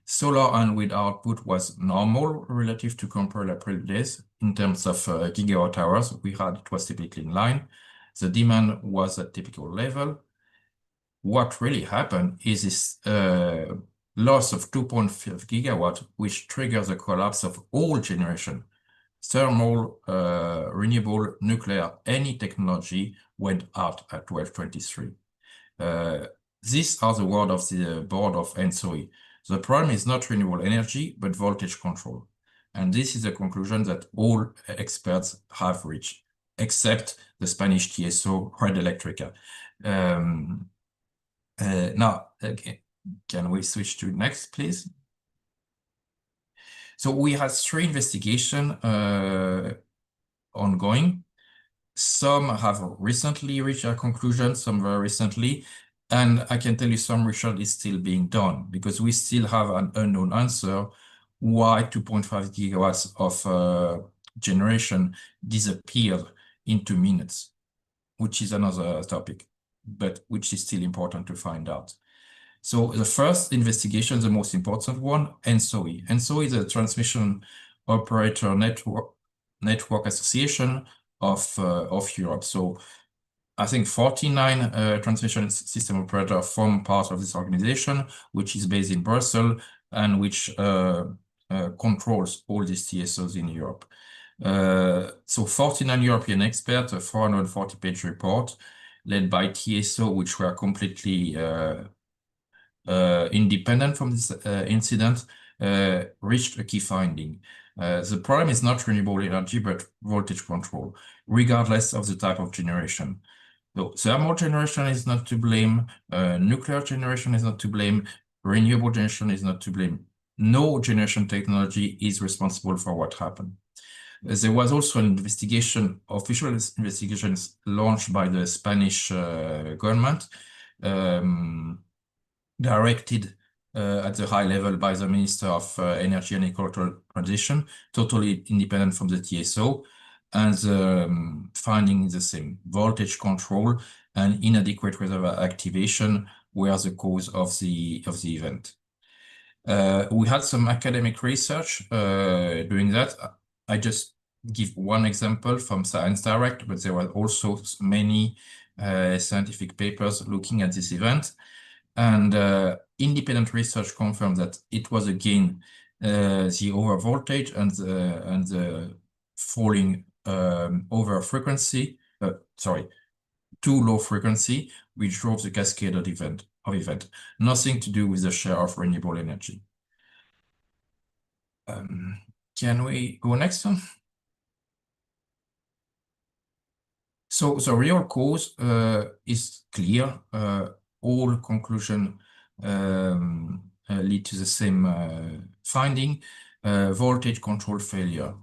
D: Solar and wind output was normal relative to comparable days in terms of gigawatt hours. It was typically in line. The demand was at typical level. What really happened is this loss of 2.5 gigawatt, which triggers the collapse of all generation. Thermal, renewable, nuclear, any technology went out at 1223. These are the words of the board of ENSOE. The problem is not renewable energy, but voltage control. And this is the conclusion that all experts have reached, except the Spanish TSO, Red Electrica. Now, can we switch to next, please? So we had 3 investigations ongoing. Some have recently reached a conclusion, some very recently, and I can tell you some research is still being done because we still have an unknown answer why 2.5 gigawatts of generation disappeared in 2 minutes, which is another topic, but which is still important to find out. So the first investigation, the most important one, ENSOE. ENSOE is a transmission operator network association of Europe. So I think 49 transmission system operators form part of this organization, which is based in Brussels and which controls all these TSOs in Europe. So 49 European experts, a 440-page report led by TSO, which were completely independent from this incident, reached a key finding. The problem is not renewable energy, but voltage control, regardless of the type of generation. So thermal generation is not to blame, nuclear generation is not to blame, renewable generation is not to blame. No generation technology is responsible for what happened. There was also an investigation, official investigations launched by the Spanish government, directed at the high level by the Minister of Energy and Ecological Transition, totally independent from the TSO, and the finding is the same. Voltage control and inadequate reservoir activation were the cause of the event. We had some academic research doing that. I just give one example from Science Direct, but there were also many scientific papers looking at this event. And independent research confirmed that it was again the over voltage and the falling over frequency too low frequency, which drove the cascade of event. Nothing to do with the share of renewable energy. Can we go next one? So the real cause is clear. All conclusions lead to the same finding, voltage control failure.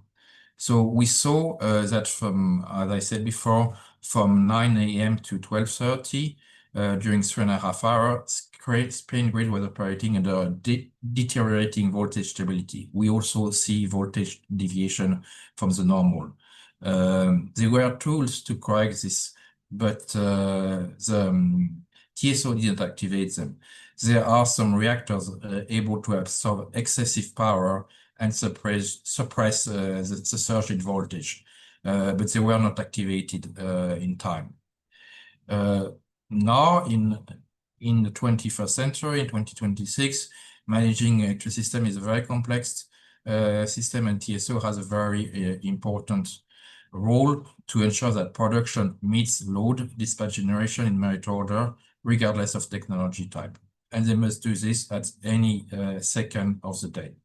D: So we saw that from, as I said before, from 9 a.m. to 12:30, during 3.5 hours, Spain grid was operating under deteriorating voltage stability. We also see voltage deviation from the normal. There were tools to correct this, but the TSO didn't activate them. There are some reactors able to absorb excessive power and suppress the surge in voltage, but they were not activated in time. Now, in the 21st century, in 2026, managing electricity system is a very complex system, and TSO has a very important role to ensure that production meets load, dispatch generation in merit order, regardless of technology type. And they must do this at any second of the day.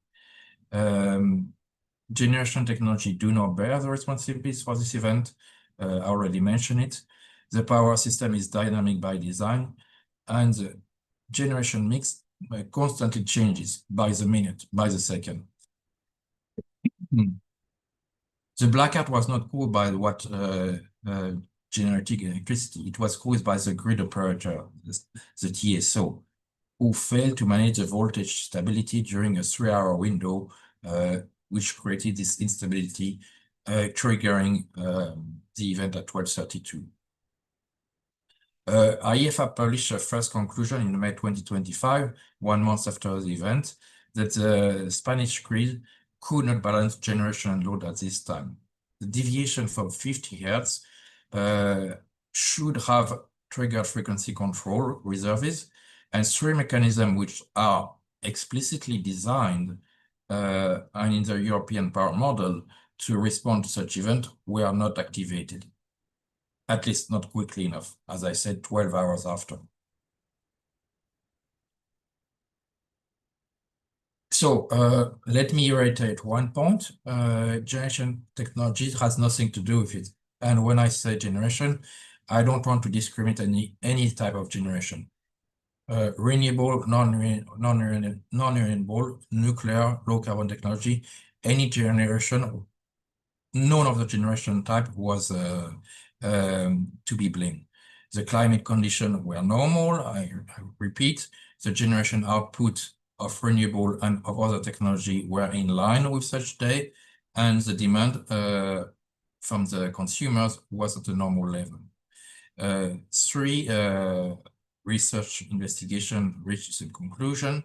D: Generation technology do not bear the responsibilities for this event. I already mentioned it. The power system is dynamic by design, and the generation mix constantly changes by the minute, by the second. The blackout was not caused by what generating electricity. It was caused by the grid operator, the TSO, who failed to manage the voltage stability during a 3-hour window, which created this instability, triggering the event at 12:32. IEFA published a first conclusion in May 2025, 1 month after the event, that the Spanish grid could not balance generation and load at this time. The deviation from 50 Hz should have triggered frequency control reserves, and 3 mechanisms which are explicitly designed and in the European power model to respond to such event were not activated. At least not quickly enough, as I said, 12 hours after. So let me reiterate one point. Generation technology has nothing to do with it. And when I say generation, I don't want to discriminate any type of generation. Renewable, non-renewable, nuclear, low carbon technology, any generation, none of the generation type was to be blamed. The climate conditions were normal. I repeat, the generation output of renewable and of other technology were in line with such day, and the demand from the consumers was at a normal level. 3 research investigation reached the conclusion.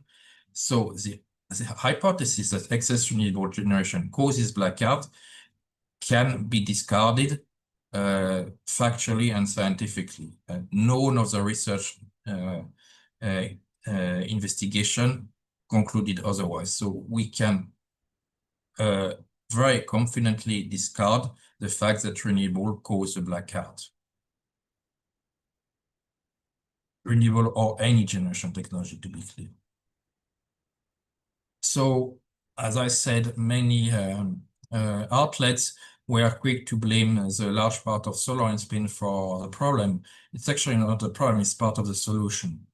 D: So the hypothesis that excess renewable generation causes blackout can be discarded factually and scientifically. None of the research investigation concluded otherwise. So we can very confidently discard the fact that renewable cause a blackout. Renewable or any generation technology, to be clear. So, as I said, many outlets were quick to blame the large part of solar in Spain for the problem. It's actually not the problem, it's part of the solution.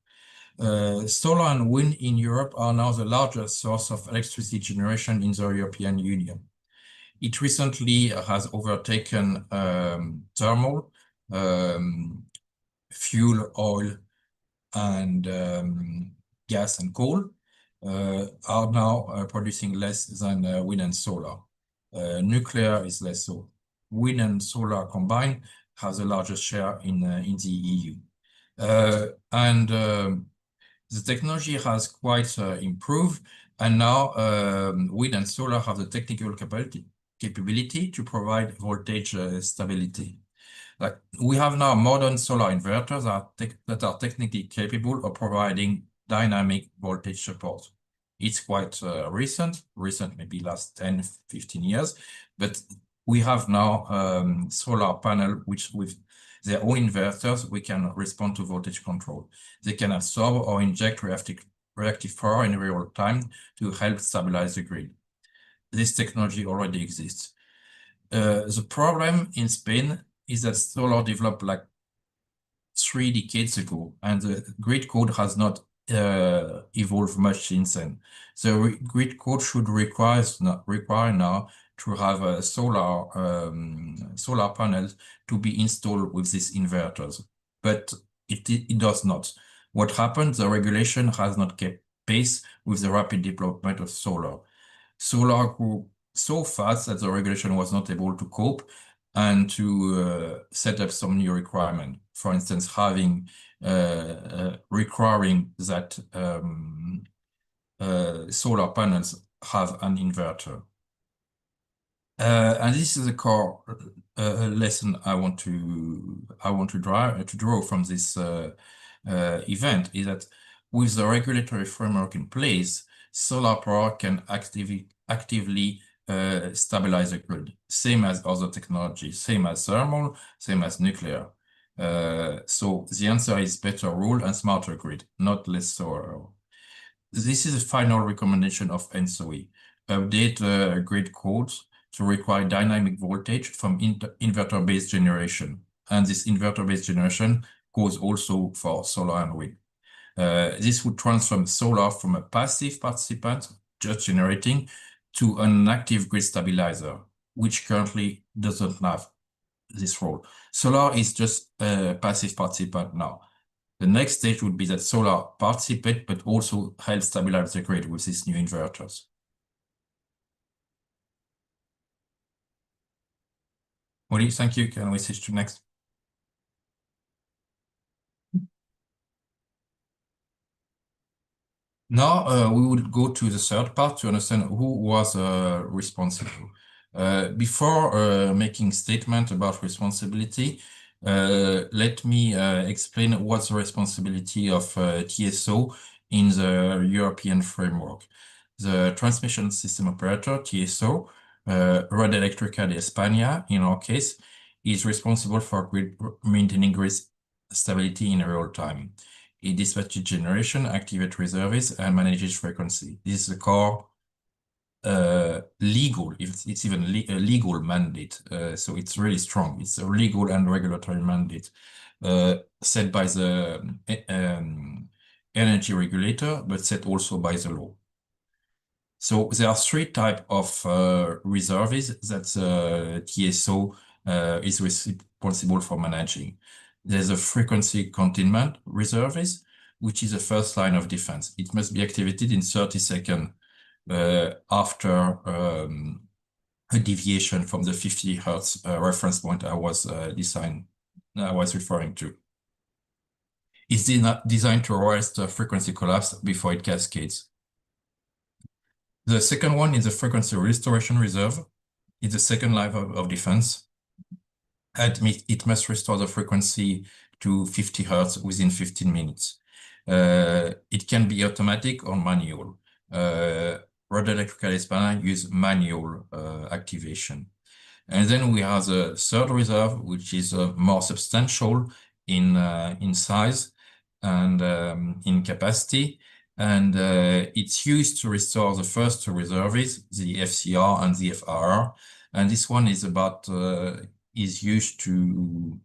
D: Solar and wind in Europe are now the largest source of electricity generation in the European Union. It recently has overtaken thermal, fuel, oil, and gas and coal, are now producing less than wind and solar. Nuclear is less so. Wind and solar combined has the largest share in the EU. The technology has quite improved, and now wind and solar have the technical capability to provide voltage stability. Like we have now modern solar inverters that are technically capable of providing dynamic voltage support. It's quite recent, maybe last 10, 15 years, but we have now solar panel which with their own inverters, we can respond to voltage control. They can absorb or inject reactive power in real time to help stabilize the grid. This technology already exists. The problem in Spain is that solar developed like 3 decades ago, and the grid code has not evolved much since then. The grid code should require now to have solar panels to be installed with these inverters, but it does not. What happened? The regulation has not kept pace with the rapid development of solar. Solar grew so fast that the regulation was not able to cope and to set up some new requirement. For instance, having requiring that solar panels have an inverter. And this is a core lesson I want to draw from this event, is that with the regulatory framework in place, solar power can actively stabilize the grid, same as other technologies, same as thermal, same as nuclear. So the answer is better rule and smarter grid, not less solar. This is a final recommendation of ENSOE. Update the grid codes to require dynamic voltage from inverter-based generation. And this inverter-based generation goes also for solar and wind. This would transform solar from a passive participant, just generating, to an active grid stabilizer, which currently doesn't have this role. Solar is just a passive participant now. The next stage would be that solar participate, but also help stabilize the grid with these new inverters. Molly, thank you. Can we switch to next? Now we will go to the third part to understand who was responsible. Before making statement about responsibility, let me explain what's the responsibility of TSO in the European framework. The transmission system operator, TSO, Red Eléctrica de España, in our case, is responsible for maintaining grid stability in real time. It dispatches generation, activates reserves, and manages frequency. This is the core legal, it's even a legal mandate. So it's really strong. It's a legal and regulatory mandate set by the energy regulator, but set also by the law. So there are 3 types of reserves that TSO is responsible for managing. There's a frequency containment reserves, which is the first line of defense. It must be activated in 30 seconds after a deviation from the 50 Hertz reference point I was referring to. It's designed to arrest the frequency collapse before it cascades. The second one is the frequency restoration reserve. It's the second line of defense. It must restore the frequency to 50 Hertz within 15 minutes. It can be automatic or manual. Red Eléctrica de España use manual activation. And then we have the third reserve, which is more substantial in size and in capacity. And it's used to restore the first 2 reserves, the FCR and the FRR. And this one is is used to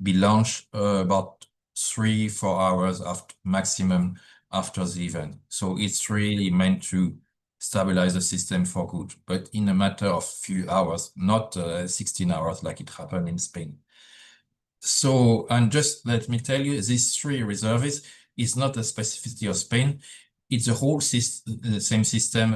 D: be launched about 3-4 hours maximum after the event. So it's really meant to stabilize the system for good, but in a matter of few hours, not 16 hours like it happened in Spain. So, and just let me tell you, these 3 reserves is not a specificity of Spain. It's a whole the same system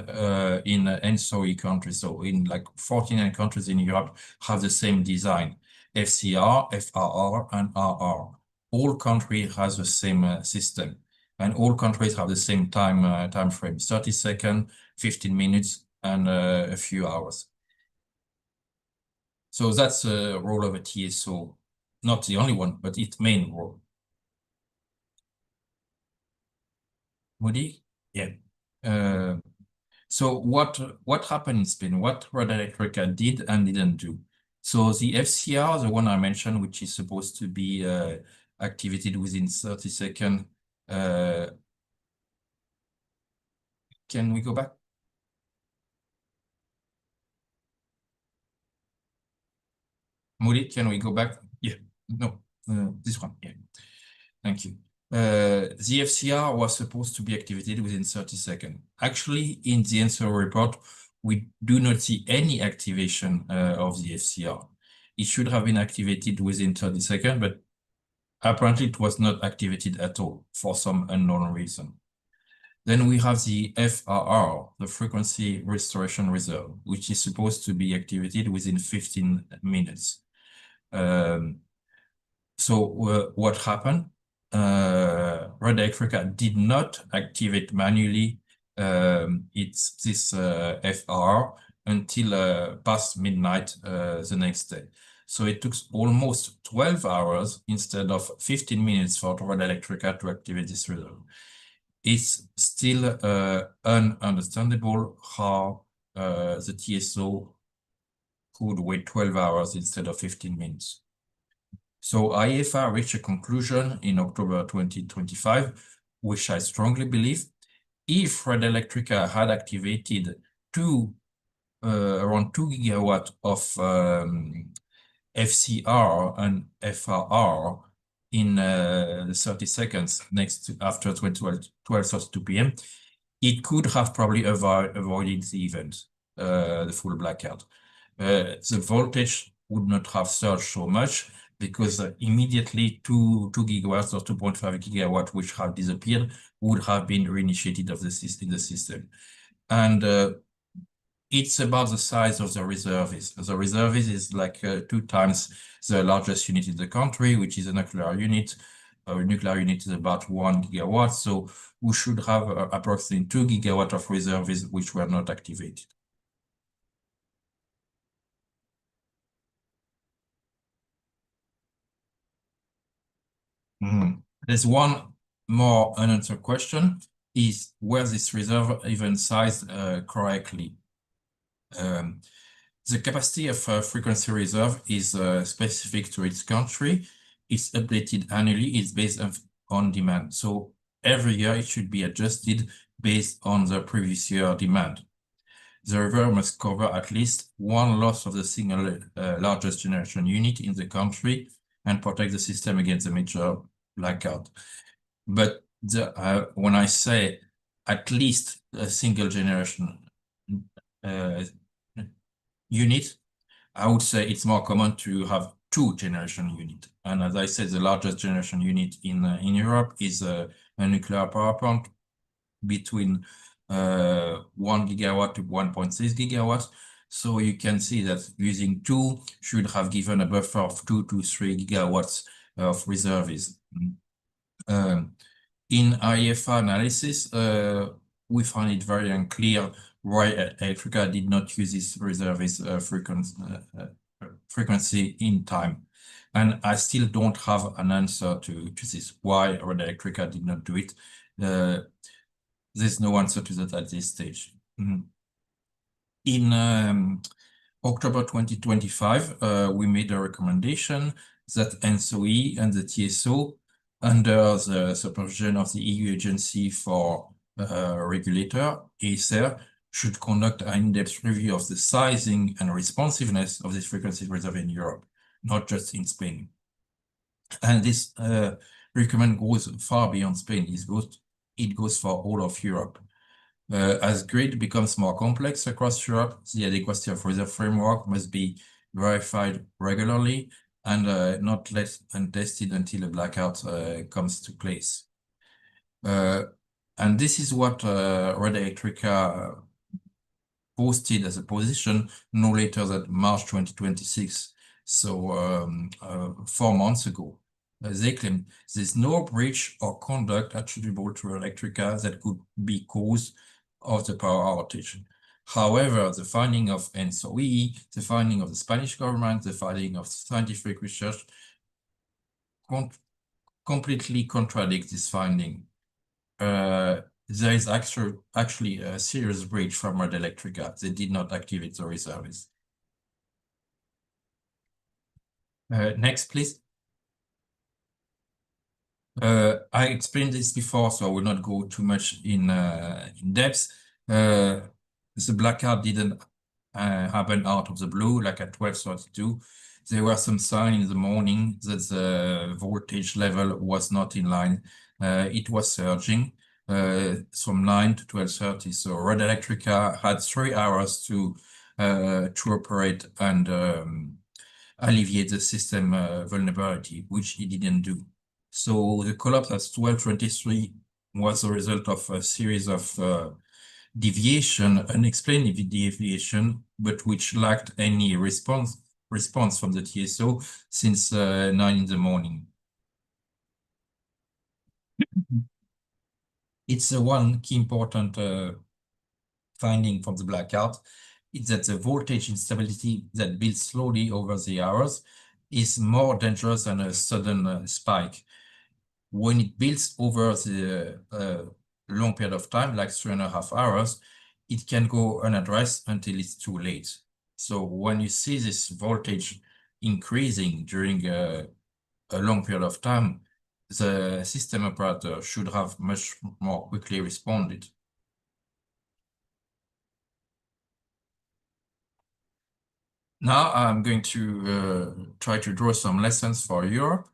D: in ENSOE countries. So in like 49 countries in Europe have the same design, FCR, FRR, and RR. All countries has the same system, and all countries have the same time frame, 30 seconds, 15 minutes, and a few hours. So that's the role of a TSO, not the only one, but its main role. Moody? Yeah. So what happened in Spain? What Red Eléctrica did and didn't do? So the FCR, the one I mentioned, which is supposed to be activated within 30 seconds. Can we go back? Moody, can we go back? Yeah, no, this one, yeah. Thank you. The FCR was supposed to be activated within 30 seconds. Actually, in the answer report, we do not see any activation of the FCR. It should have been activated within 30 seconds, but apparently it was not activated at all for some unknown reason. Then we have the FRR, the Frequency Restoration Reserve, which is supposed to be activated within 15 minutes. So what happened? Red Electrica did not activate manually this FR until past midnight the next day. So it took almost 12 hours instead of 15 minutes for Red Electrica to activate this reserve. It's still ununderstandable how the TSO could wait 12 hours instead of 15 minutes. So IFR reached a conclusion in October 2025, which I strongly believe. If Red Electrica had activated around 2 gigawatts of FCR and FRR in 30 seconds after 12:32 p.m., it could have probably avoided the event, the full blackout. The voltage would not have surged so much because immediately 2 gigawatts or 2.5 gigawatts, which have disappeared, would have been reinitiated in the system. And it's about the size of the reserves. The reserves is like 2 times the largest unit in the country, which is a nuclear unit. Our nuclear unit is about 1 gigawatt, so we should have approximately 2 gigawatts of reserves which were not activated. There's one more unanswered question, is where this reserve even sized correctly? The capacity of frequency reserve is specific to its country. It's updated annually. It's based on demand. So every year it should be adjusted based on the previous year demand. The reserve must cover at least one loss of the single largest generation unit in the country and protect the system against a major blackout. But when I say at least a single generation unit, I would say it's more common to have 2 generation units. And as I said, the largest generation unit in Europe is a nuclear power plant between 1 gigawatt to 1.6 gigawatts. So you can see that using 2 should have given a buffer of 2 to 3 gigawatts of reserves. In IFR analysis, we found it very unclear why Electrica did not use this reserves frequency in time. And I still don't have an answer to this, why Red Electrica did not do it. There's no answer to that at this stage. In October 2025, we made a recommendation that NSOE and the TSO, under the supervision of the EU Agency for Regulator, ACER, should conduct an in-depth review of the sizing and responsiveness of this frequency reserve in Europe, not just in Spain. And this recommend goes far beyond Spain. It goes for all of Europe. As grid becomes more complex across Europe, the adequacy of reserve framework must be verified regularly and not left untested until a blackout comes to place. And this is what Red Electrica posted as a position no later than March 2026, so 4 months ago. They claim there's no breach or conduct attributable to Electrica that could be cause of the power outage. However, the finding of NSOE, the finding of the Spanish government, the finding of scientific research completely contradict this finding. There is actually a serious breach from Red Electrica. They did not activate the reserves. Next, please. I explained this before, so I will not go too much in depth. The blackout didn't happen out of the blue, like at 12:32. There were some signs in the morning that the voltage level was not in line. It was surging from 9 to 12:30. So Red Electrica had 3 hours to operate and alleviate the system vulnerability, which it didn't do. So the collapse at 12:23 was a result of a series of unexplained deviation, but which lacked any response from the TSO since 9 in the morning. It's one key important finding from the blackout is that the voltage instability that builds slowly over the hours is more dangerous than a sudden spike. When it builds over the long period of time, like 3.5 hours, it can go unaddressed until it's too late. So when you see this voltage increasing during a long period of time, the system operator should have much more quickly responded. Now I'm going to try to draw some lessons for Europe.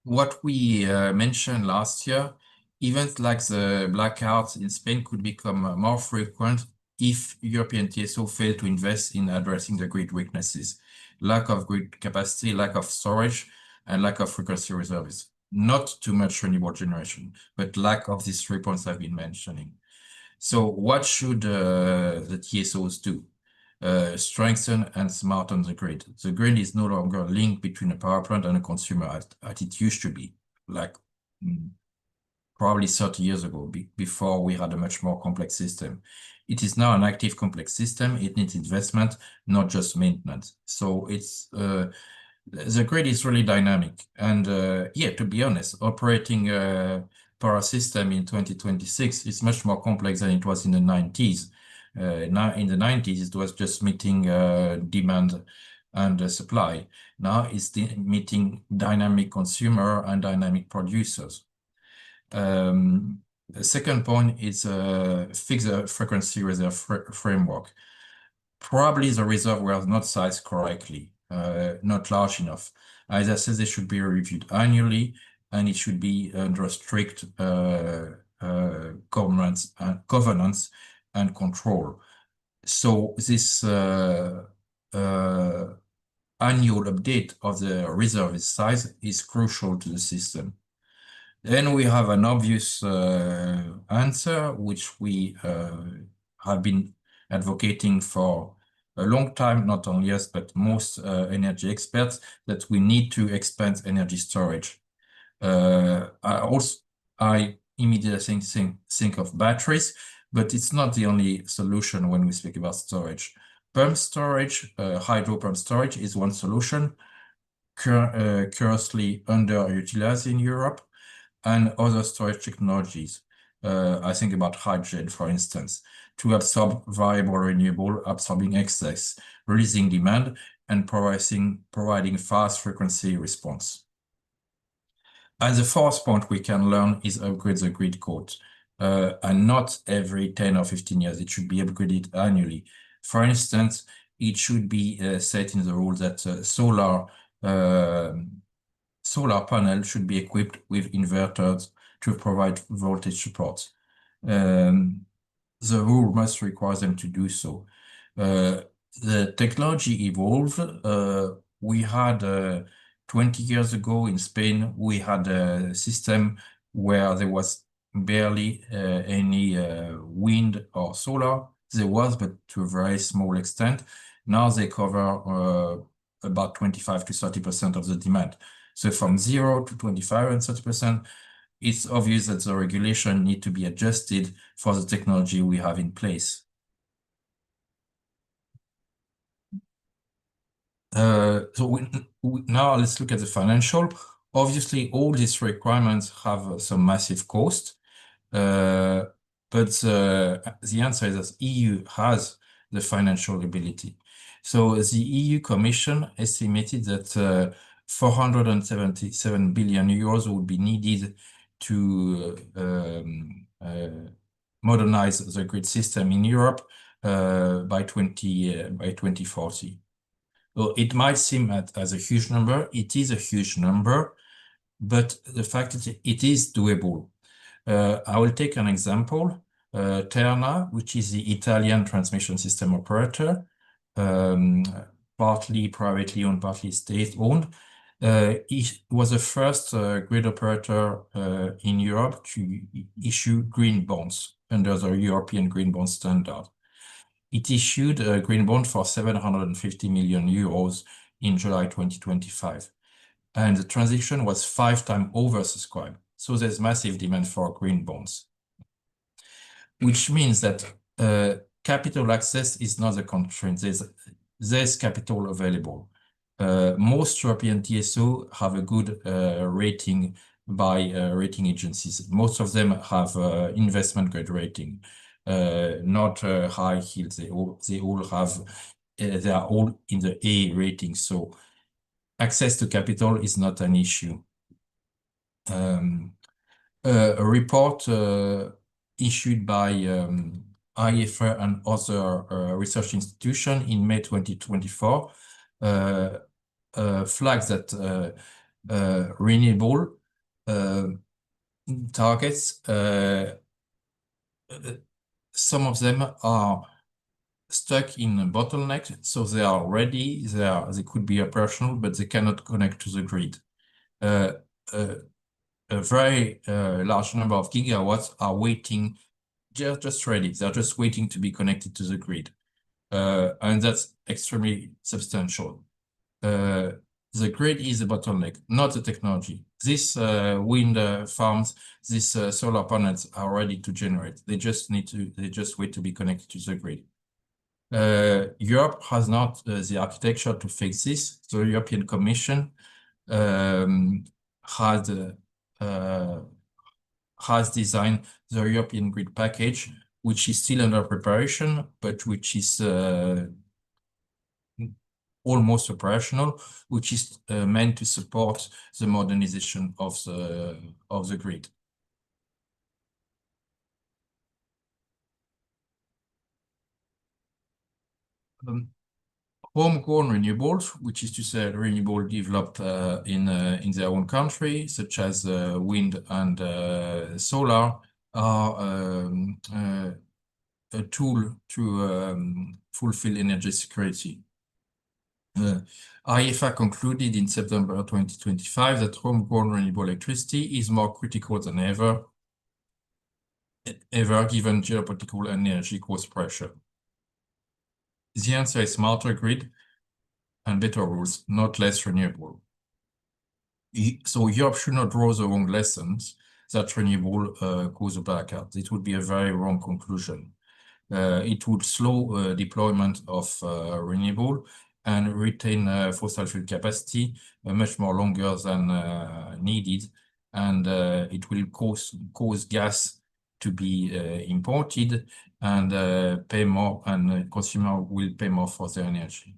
D: What we mentioned last year, events like the blackouts in Spain could become more frequent if European TSO fail to invest in addressing the grid weaknesses, lack of grid capacity, lack of storage, and lack of frequency reserves. Not too much renewable generation, but lack of these 3 points I've been mentioning. So what should the TSOs do? Strengthen and smarten the grid. The grid is no longer a link between a power plant and a consumer as it used to be, like probably 30 years ago, before we had a much more complex system. It is now an active complex system. It needs investment, not just maintenance. So it's the grid is really dynamic. And yeah, to be honest, operating a power system in 2026 is much more complex than it was in the 90s. Now in the 90s, it was just meeting demand and supply. Now it's meeting dynamic consumer and dynamic producers. The second point is fix the frequency reserve framework. Probably the reserve was not sized correctly, not large enough. As I said, they should be reviewed annually, and it should be under strict governance and control. So this annual update of the reserve size is crucial to the system. Then we have an obvious answer, which we have been advocating for a long time, not only us, but most energy experts, that we need to expand energy storage. I immediately think of batteries, but it's not the only solution when we speak about storage. Pump storage, hydro pump storage is one solution, currently underutilized in Europe, and other storage technologies. I think about hydrogen, for instance, to absorb variable renewable, absorbing excess, releasing demand, and providing fast frequency response. And the fourth point we can learn is upgrade the grid code. And not every 10 or 15 years, it should be upgraded annually. For instance, it should be set in the rule that solar panel should be equipped with inverters to provide voltage support. The rule must require them to do so. The technology evolved. We had 20 years ago in Spain, we had a system where there was barely any wind or solar. There was, but to a very small extent. Now they cover about 25 to 30% of the demand. So from 0 to 25 and 30%, it's obvious that the regulation need to be adjusted for the technology we have in place. So now let's look at the financial. Obviously, all these requirements have some massive cost, but the answer is that EU has the financial ability. So the EU Commission estimated that 477 billion euros would be needed to modernize the grid system in Europe by 2040. So it might seem as a huge number. It is a huge number, but the fact that it is doable. I will take an example. Terna, which is the Italian transmission system operator, partly privately owned, partly state-owned, it was the first grid operator in Europe to issue green bonds under the European Green Bond Standard. It issued a green bond for 750 million euros in July 2025. And the transaction was 5 times oversubscribed. So there's massive demand for green bonds, which means that capital access is not a constraint. There's capital available. Most European TSO have a good rating by rating agencies. Most of them have investment grade rating, not high yield. They all have, they are all in the A rating. So access to capital is not an issue. A report issued by IFR and other research institutions in May 2024 flags that renewable targets, some of them are stuck in a bottleneck, so they are ready, they could be operational, but they cannot connect to the grid. A very large number of gigawatts are waiting, just ready. They're just waiting to be connected to the grid. And that's extremely substantial. The grid is a bottleneck, not the technology. These wind farms, these solar panels are ready to generate. They just wait to be connected to the grid. Europe has not the architecture to fix this. The European Commission has designed the European Grid Package, which is still under preparation, but which is almost operational, which is meant to support the modernization of the grid. Homegrown renewables, which is to say renewable developed in their own country, such as wind and solar, are a tool to fulfill energy security. IFA concluded in September 2025 that homegrown renewable electricity is more critical than ever given geopolitical and energy cost pressure. The answer is smarter grid and better rules, not less renewable. So Europe should not draw the wrong lessons that renewable cause a blackout. It would be a very wrong conclusion. It would slow deployment of renewable and retain fossil fuel capacity much more longer than needed, and it will cause gas to be imported and pay more, and consumer will pay more for their energy.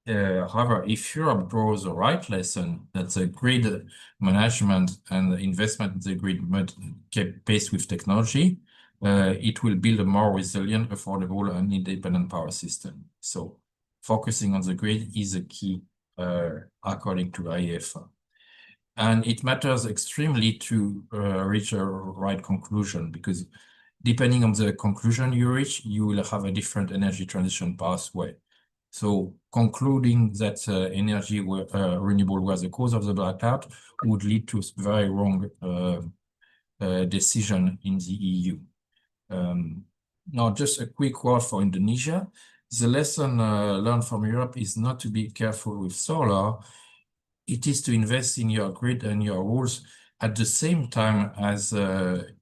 D: However, if Europe draws the right lesson that the grid management and the investment in the grid keep pace with technology, it will build a more resilient, affordable, and independent power system. So focusing on the grid is a key, according to IEF. And it matters extremely to reach a right conclusion, because depending on the conclusion you reach, you will have a different energy transition pathway. So concluding that energy renewable was the cause of the blackout would lead to a very wrong decision in the EU. Now, just a quick word for Indonesia. The lesson learned from Europe is not to be careful with solar. It is to invest in your grid and your rules at the same time as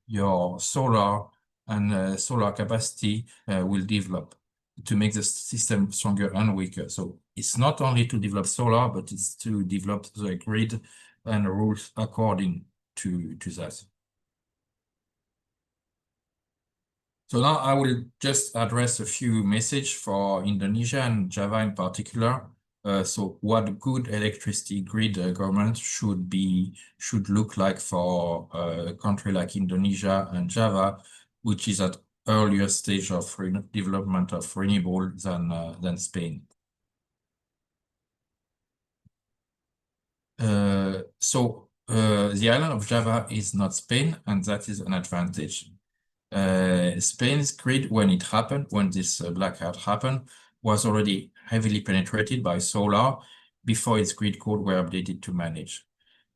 D: your solar and solar capacity will develop to make the system stronger and weaker. So it's not only to develop solar, but it's to develop the grid and rules according to that. So now I will just address a few messages for Indonesia and Java in particular. So what good electricity grid government should look like for a country like Indonesia and Java, which is at earlier stage of development of renewable than Spain. The island of Java is not Spain, and that is an advantage. Spain's grid, when this blackout happened, was already heavily penetrated by solar before its grid code were updated to manage.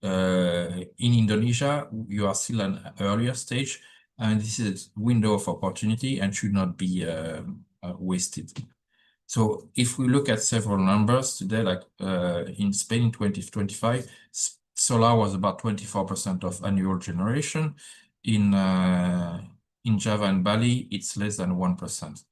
D: In Indonesia, you are still an earlier stage, and this is a window of opportunity and should not be wasted. So if we look at several numbers today, like in Spain in 2025, solar was about 24% of annual generation. In Java and Bali, it's less than 1%.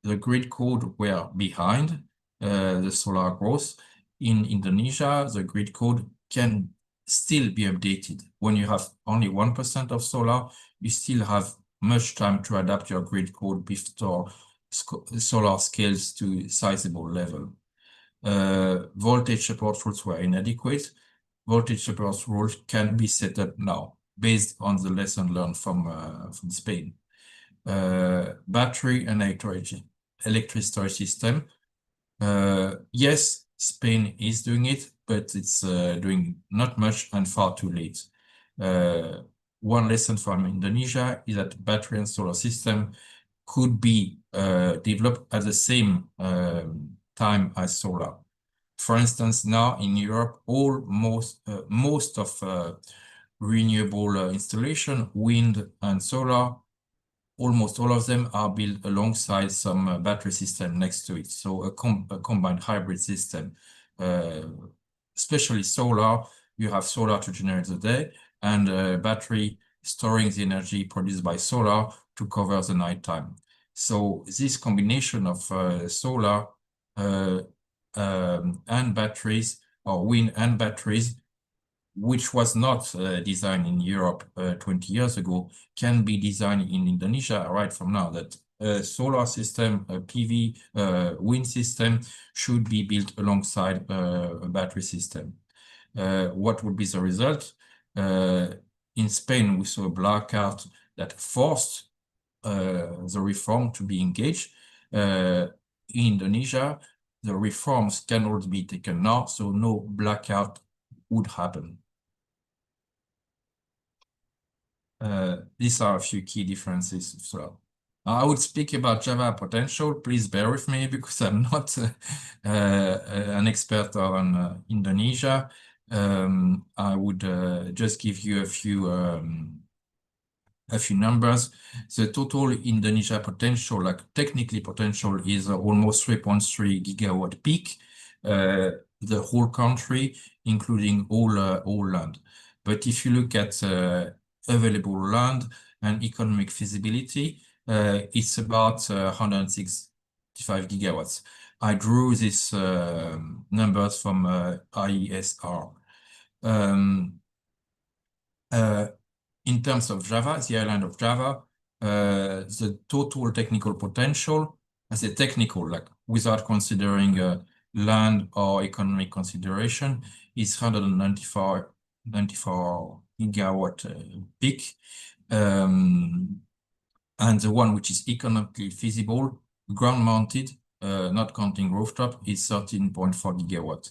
D: The grid code were behind the solar growth. In Indonesia, the grid code can still be updated. When you have only 1% of solar, you still have much time to adapt your grid code before solar scales to sizable level. Voltage support rules were inadequate. Voltage support rules can be set up now based on the lesson learned from Spain. Battery and electric storage system. Yes, Spain is doing it, but it's doing not much and far too late. One lesson from Indonesia is that battery and solar system could be developed at the same time as solar. For instance, now in Europe, most of renewable installation, wind and solar, almost all of them are built alongside some battery system next to it. So a combined hybrid system, especially solar. You have solar to generate the day and battery storing the energy produced by solar to cover the night time. So this combination of solar and batteries, or wind and batteries, which was not designed in Europe 20 years ago, can be designed in Indonesia right from now. That a solar system, a PV wind system should be built alongside a battery system. What would be the result? In Spain, we saw a blackout that forced the reform to be engaged. In Indonesia, the reforms cannot be taken now, so no blackout would happen. These are a few key differences as well. I would speak about Java potential. Please bear with me because I'm not an expert on Indonesia. I would just give you a few numbers. The total Indonesia potential, like technically potential, is almost 3.3 gigawatt peak. The whole country, including all land. But if you look at available land and economic feasibility, it's about 165 gigawatts. I drew these numbers from IESR. In terms of Java, the island of Java, the total technical potential, I say technical, like without considering land or economic consideration, is 194 gigawatt peak. And the one which is economically feasible, ground-mounted, not counting rooftop, is 13.4 gigawatt.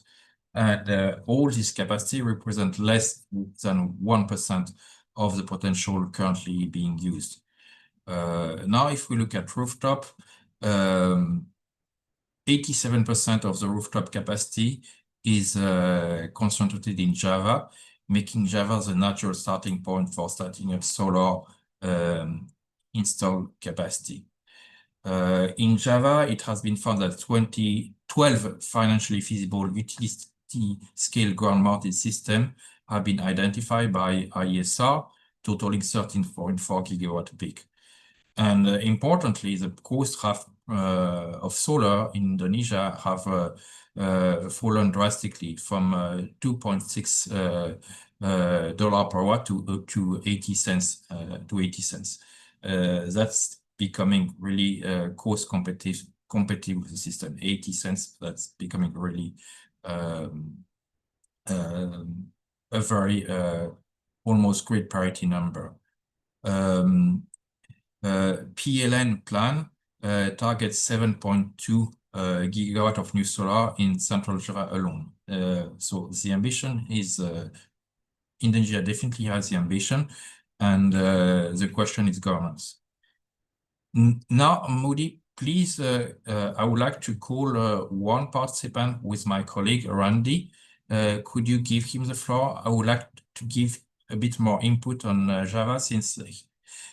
D: And all this capacity represent less than 1% of the potential currently being used. Now, if we look at rooftop, 87% of the rooftop capacity is concentrated in Java, making Java the natural starting point for starting up solar installed capacity. In Java, it has been found that 12 financially feasible utility scale ground-mounted systems have been identified by IESR, totaling 13.4 gigawatt peak. And importantly, the cost of solar in Indonesia have fallen drastically from $2.6 per watt to 80 cents. That's becoming really cost competitive with the system. 80 cents, that's becoming really a very almost grid parity number. PLN plan targets 7.2 gigawatt of new solar in Central Java alone. So the ambition is, Indonesia definitely has the ambition, and the question is governance. Now, Moody, please, I would like to call one participant with my colleague, Randy. Could you give him the floor? I would like to give a bit more input on Java, since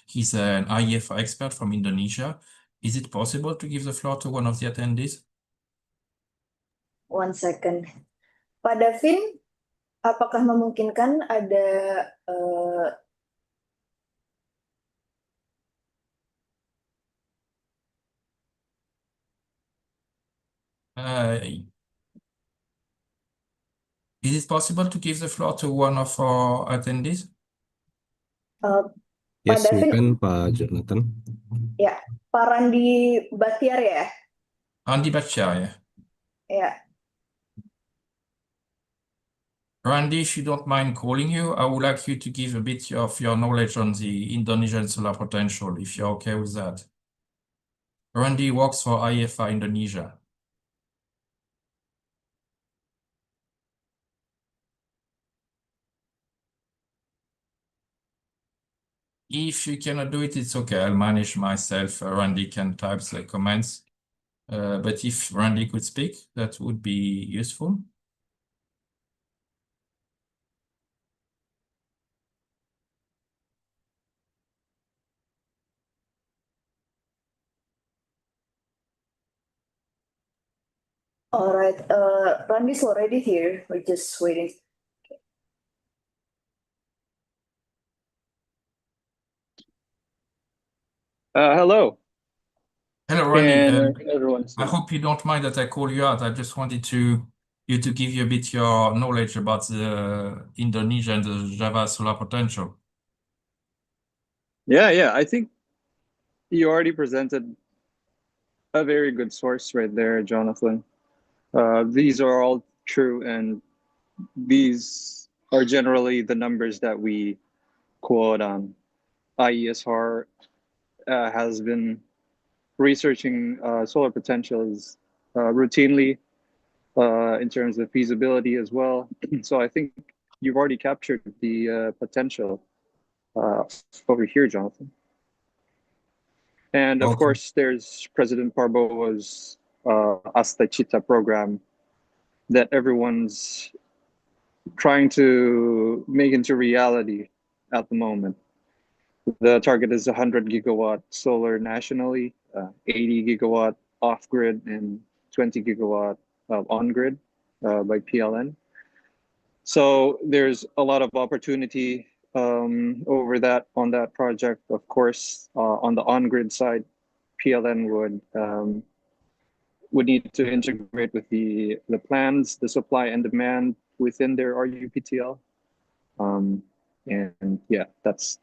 D: he's an IEFA expert from Indonesia. Is it possible to give the floor to one of the attendees?
E: 1 second. Pak Davin, apakah memungkinkan ada
D: Is it possible to give the floor to one of our attendees?
G: Yes,
E: Davin?
G: we can, Pak Jonathan.
E: ya, Pak Randi Batiar ya?
D: Randy Bachar, yeah.
E: Ya.
D: Randy, if you don't mind calling you, I would like you to give a bit of your knowledge on the Indonesian solar potential, if you're okay with that. Randy works for IEFA Indonesia. If you cannot do it, it's okay. I'll manage myself. Randy can type the comments. But if Randy could speak, that would be useful.
E: All right. Randy's already here. We're just waiting.
F: Hello.
D: Hello, Randy.
F: Can everyone see?
D: I hope you don't mind that I call you out. I just wanted you to give you a bit your knowledge about the Indonesia and the Java solar potential.
F: Yeah. I think you already presented a very good source right there, Jonathan. These are all true, and these are generally the numbers that we quote on. IESR has been researching solar potentials routinely in terms of feasibility as well. So I think you've already captured the potential over here, Jonathan. And of
D: Okay.
F: course, there's President Prabowo's Asta Cita program that everyone's trying to make into reality at the moment. The target is 100 gigawatt solar nationally, 80 gigawatt off-grid, and 20 gigawatt on-grid by PLN. So there's a lot of opportunity over that on that project. Of course, on the on-grid side, PLN would need to integrate with the plans, the supply and demand within their RUPTL. And yeah, that's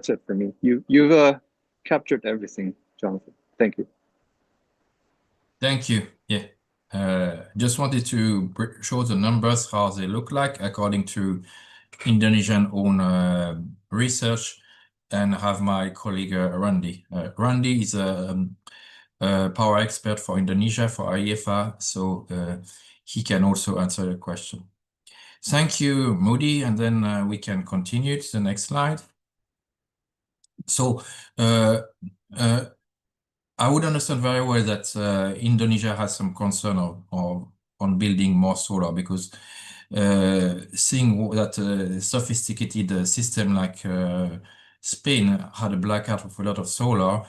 F: it for me. You've captured everything, Jonathan. Thank you.
D: Thank you. Yeah. Just wanted to show the numbers, how they look like according to Indonesian own research, and have my colleague Randy. Randy is a power expert for Indonesia, for IEFA, so he can also answer your question. Thank you, Moody, and then we can continue to the next slide. So I would understand very well that Indonesia has some concern on building more solar, because seeing that a sophisticated system like Spain had a blackout of a lot of solar,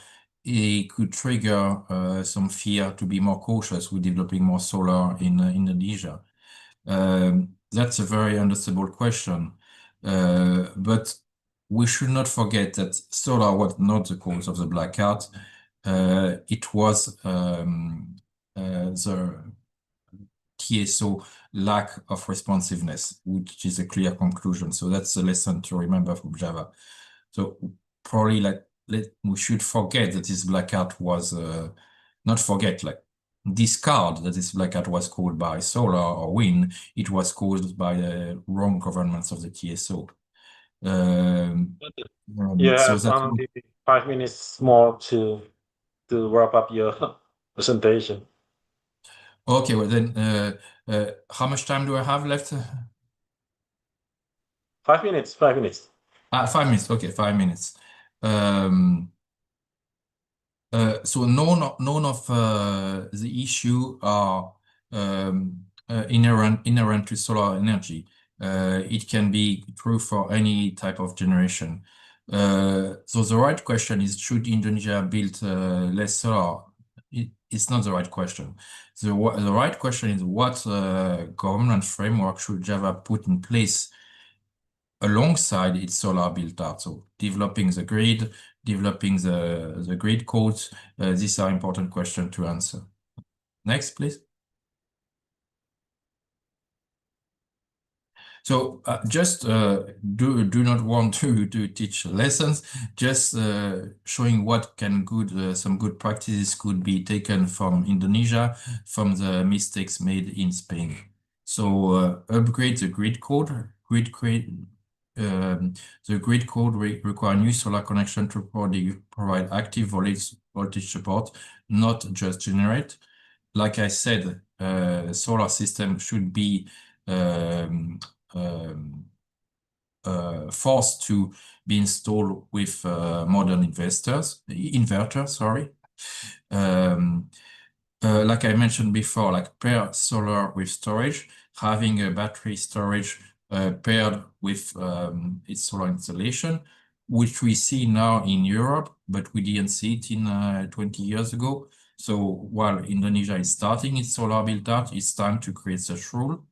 D: it could trigger some fear to be more cautious with developing more solar in Indonesia. That's a very understandable question, but we should not forget that solar was not the cause of the blackout. It was the TSO lack of responsiveness, which is a clear conclusion. So that's a lesson to remember from Java. So probably like we should forget that this blackout was not forget, like discard that this blackout was caused by solar or wind. It was caused by the wrong governments of the TSO.
C: You
D: So
C: have
D: that's
C: only 5 minutes more to wrap up your presentation.
D: okay. Well then, how much time do I have left?
C: 5 minutes. 5 minutes.
D: 5 minutes. Okay, 5 minutes. So none of the issue are inherent to solar energy. It can be true for any type of generation. So the right question is, should Indonesia build less solar? It's not the right question. The right question is, what government framework should Java put in place alongside its solar build-out? So developing the grid, developing the grid codes, these are important questions to answer. Next, please. So just do not want to teach lessons, just showing what can some good practices could be taken from Indonesia, from the mistakes made in Spain. So upgrade the grid code. The grid code require new solar connection to provide active voltage support, not just generate. Like I said, solar system should be forced to be installed with modern inverters, sorry. Like I mentioned before, like pair solar with storage, having a battery storage paired with its solar installation, which we see now in Europe, but we didn't see it in 20 years ago. So while Indonesia is starting its solar build-out, it's time to create such rule.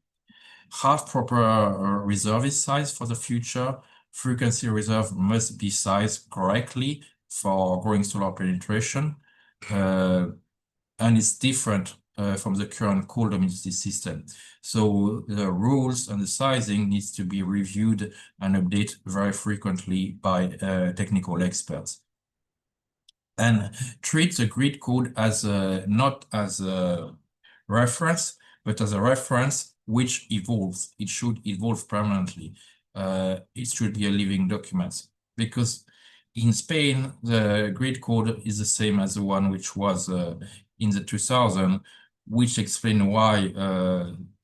D: Have proper reservist size for the future. Frequency reserve must be sized correctly for growing solar penetration. And it's different from the current cold humidity system. So the rules and the sizing needs to be reviewed and updated very frequently by technical experts. And treat the grid code as not as a reference, but as a reference which evolves. It should evolve permanently. It should be a living document, because in Spain, the grid code is the same as the one which was in the 2000, which explain why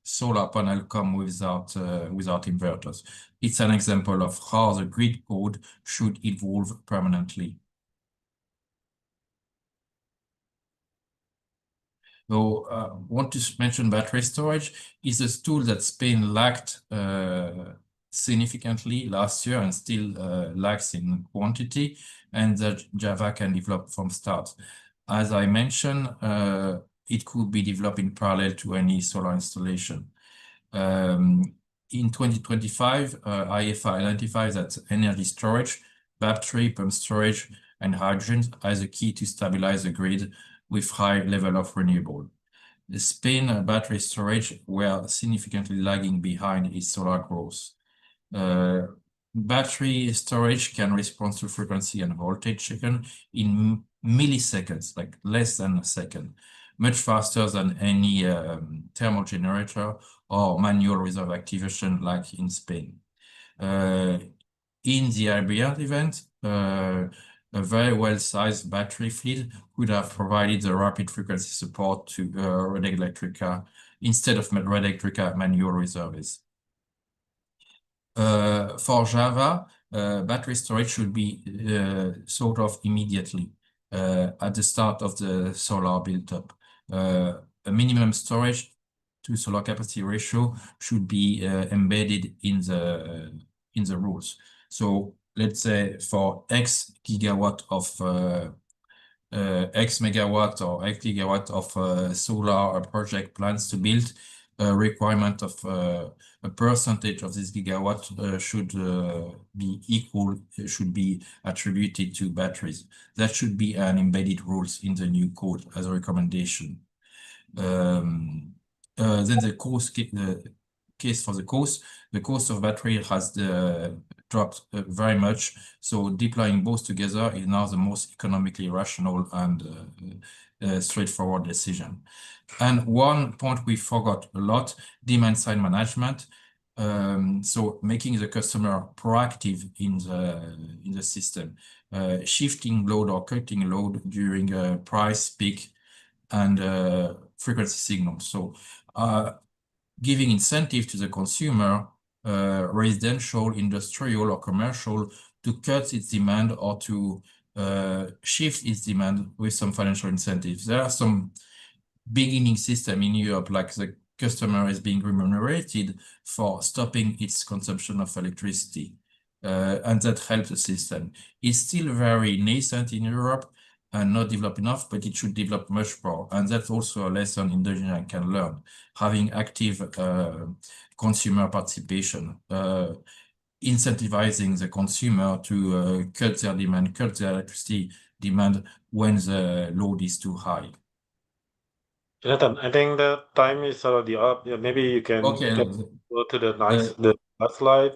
D: solar panel come without inverters. It's an example of how the grid code should evolve permanently. So want to mention battery storage is a tool that Spain lacked significantly last year and still lacks in quantity, and that Java can develop from start. As I mentioned, it could be developed in parallel to any solar installation. In 2025, IFA identifies that energy storage, battery, pump storage, and hydrogen as a key to stabilize the grid with high level of renewable. The Spain battery storage were significantly lagging behind its solar growth. Battery storage can respond to frequency and voltage change in milliseconds, like less than a second, much faster than any thermal generator or manual reserve activation like in Spain. In the Iberian event, a very well-sized battery fleet could have provided the rapid frequency support to Red Electrica instead of Red Electrica manual reserves. For Java, battery storage should be sort of immediately at the start of the solar build-up. A minimum storage to solar capacity ratio should be embedded in the rules. So let's say for X gigawatt of X megawatt or X gigawatt of solar project plans to build, a requirement of a percentage of this gigawatt should be equal, should be attributed to batteries. That should be an embedded rules in the new code as a recommendation. Then the case for the cost of battery has dropped very much. So deploying both together is now the most economically rational and straightforward decision. And one point we forgot a lot, demand side management. So making the customer proactive in the system, shifting load or cutting load during a price peak and frequency signals. So giving incentive to the consumer, residential, industrial, or commercial, to cut its demand or to shift its demand with some financial incentives. There are some beginning system in Europe, like the customer is being remunerated for stopping its consumption of electricity, and that helps the system. It's still very nascent in Europe and not developed enough, but it should develop much more. And that's also a lesson Indonesian can learn, having active consumer participation, incentivizing the consumer to cut their demand, cut their electricity demand when the load is too high.
C: Jonathan, I think the time is already up. Yeah, maybe you can go to the last slide.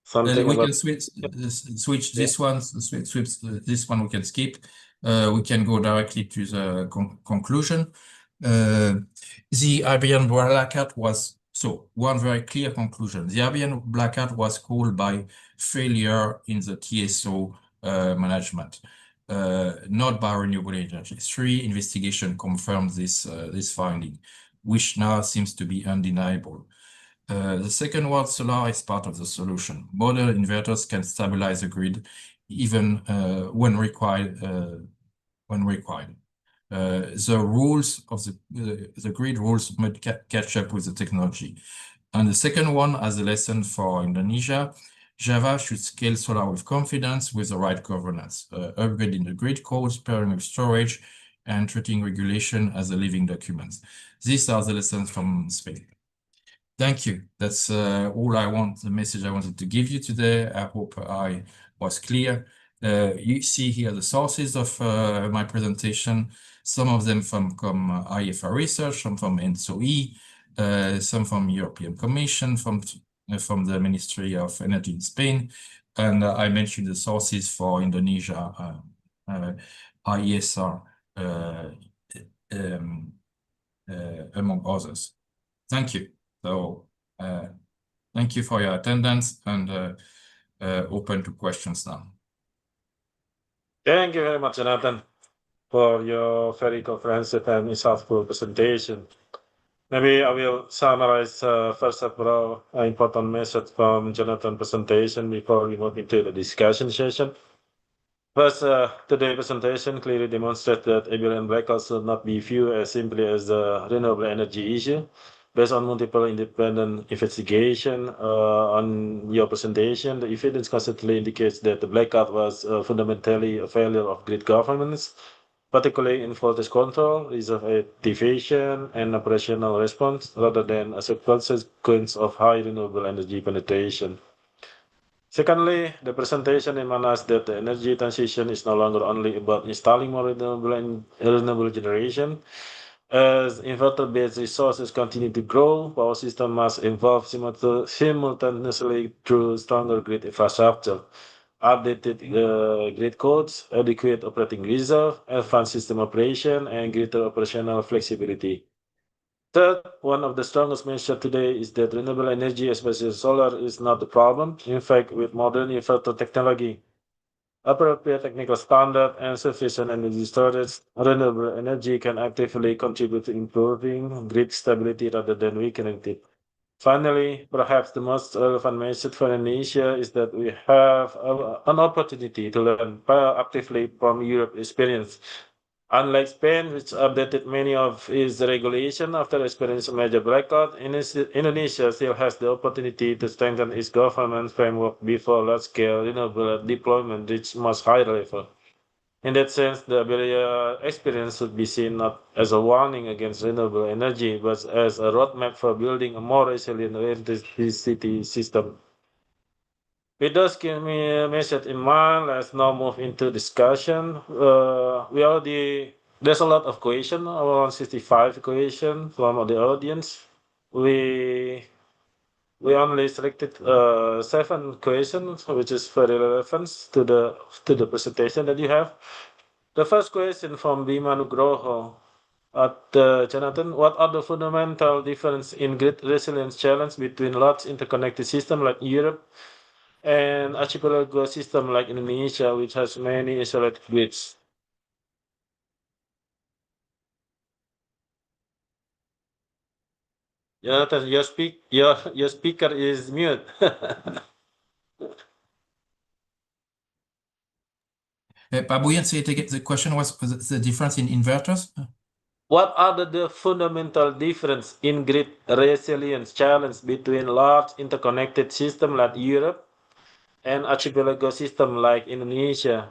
C: Something
D: we
C: about
D: can switch this one. Switch this one. We can skip. We can go directly to the conclusion. The Iberian Blackout was one very clear conclusion. The Iberian Blackout was caused by failure in the TSO management, not by renewable energy. 3 investigations confirmed this finding, which now seems to be undeniable. The second one, solar is part of the solution. Model inverters can stabilize the grid even when required. The rules of the grid rules might catch up with the technology. And the second one, as a lesson for Indonesia, Java should scale solar with confidence with the right governance, upgrading the grid codes, pairing with storage, and treating regulation as a living document. These are the lessons from Spain. Thank you. That's all the message I wanted to give you today. I hope I was clear. You see here the sources of my presentation, some of them from IFR Research, some from ENSOE, some from European Commission, from the Ministry of Energy in Spain. And I mentioned the sources for Indonesia, IESR, among others. Thank you. So thank you for your attendance, and open to questions now.
C: Thank you very much, Jonathan, for your very comprehensive and insightful presentation. Maybe I will summarize first several important messages from Jonathan's presentation before we move into the discussion session. First, today's presentation clearly demonstrates that Iberian Blackout should not be viewed as simply as a renewable energy issue. Based on multiple independent investigation on your presentation, the evidence constantly indicates that the blackout was fundamentally a failure of grid governance, particularly in voltage control, reserve activation, and operational response, rather than as a consequence of high renewable energy penetration. Secondly, the presentation reminds us that the energy transition is no longer only about installing more renewable generation. As inverter-based resources continue to grow, power system must evolve simultaneously through stronger grid infrastructure, updated grid codes, adequate operating reserve, advanced system operation, and greater operational flexibility. Third, one of the strongest messages today is that renewable energy, especially solar, is not the problem. In fact, with modern inverter technology, appropriate technical standard, and sufficient energy storage, renewable energy can actively contribute to improving grid stability rather than weakening it. Finally, perhaps the most relevant message for Indonesia is that we have an opportunity to learn actively from Europe's experience. Unlike Spain, which updated many of its regulations after experiencing a major blackout, Indonesia still has the opportunity to strengthen its governance framework before large-scale renewable deployment reaches much higher level. In that sense, the Iberia experience should be seen not as a warning against renewable energy, but as a roadmap for building a more resilient electricity system. With those key messages in mind, let's now move into discussion. There's a lot of questions, around 65 questions from the audience. We we only selected 7 questions, which is very relevant to the presentation that you have. The first question from Bima Nugroho at Jonathan: what are the fundamental difference in grid resilience challenge between large interconnected system like Europe and archipelago system like Indonesia, which has many isolated grids? Jonathan, your speaker is mute.
D: Pak Boyan, say it again. The question was the difference in inverters?
C: What are the fundamental difference in grid resilience challenge between large interconnected system like Europe and archipelago system like Indonesia,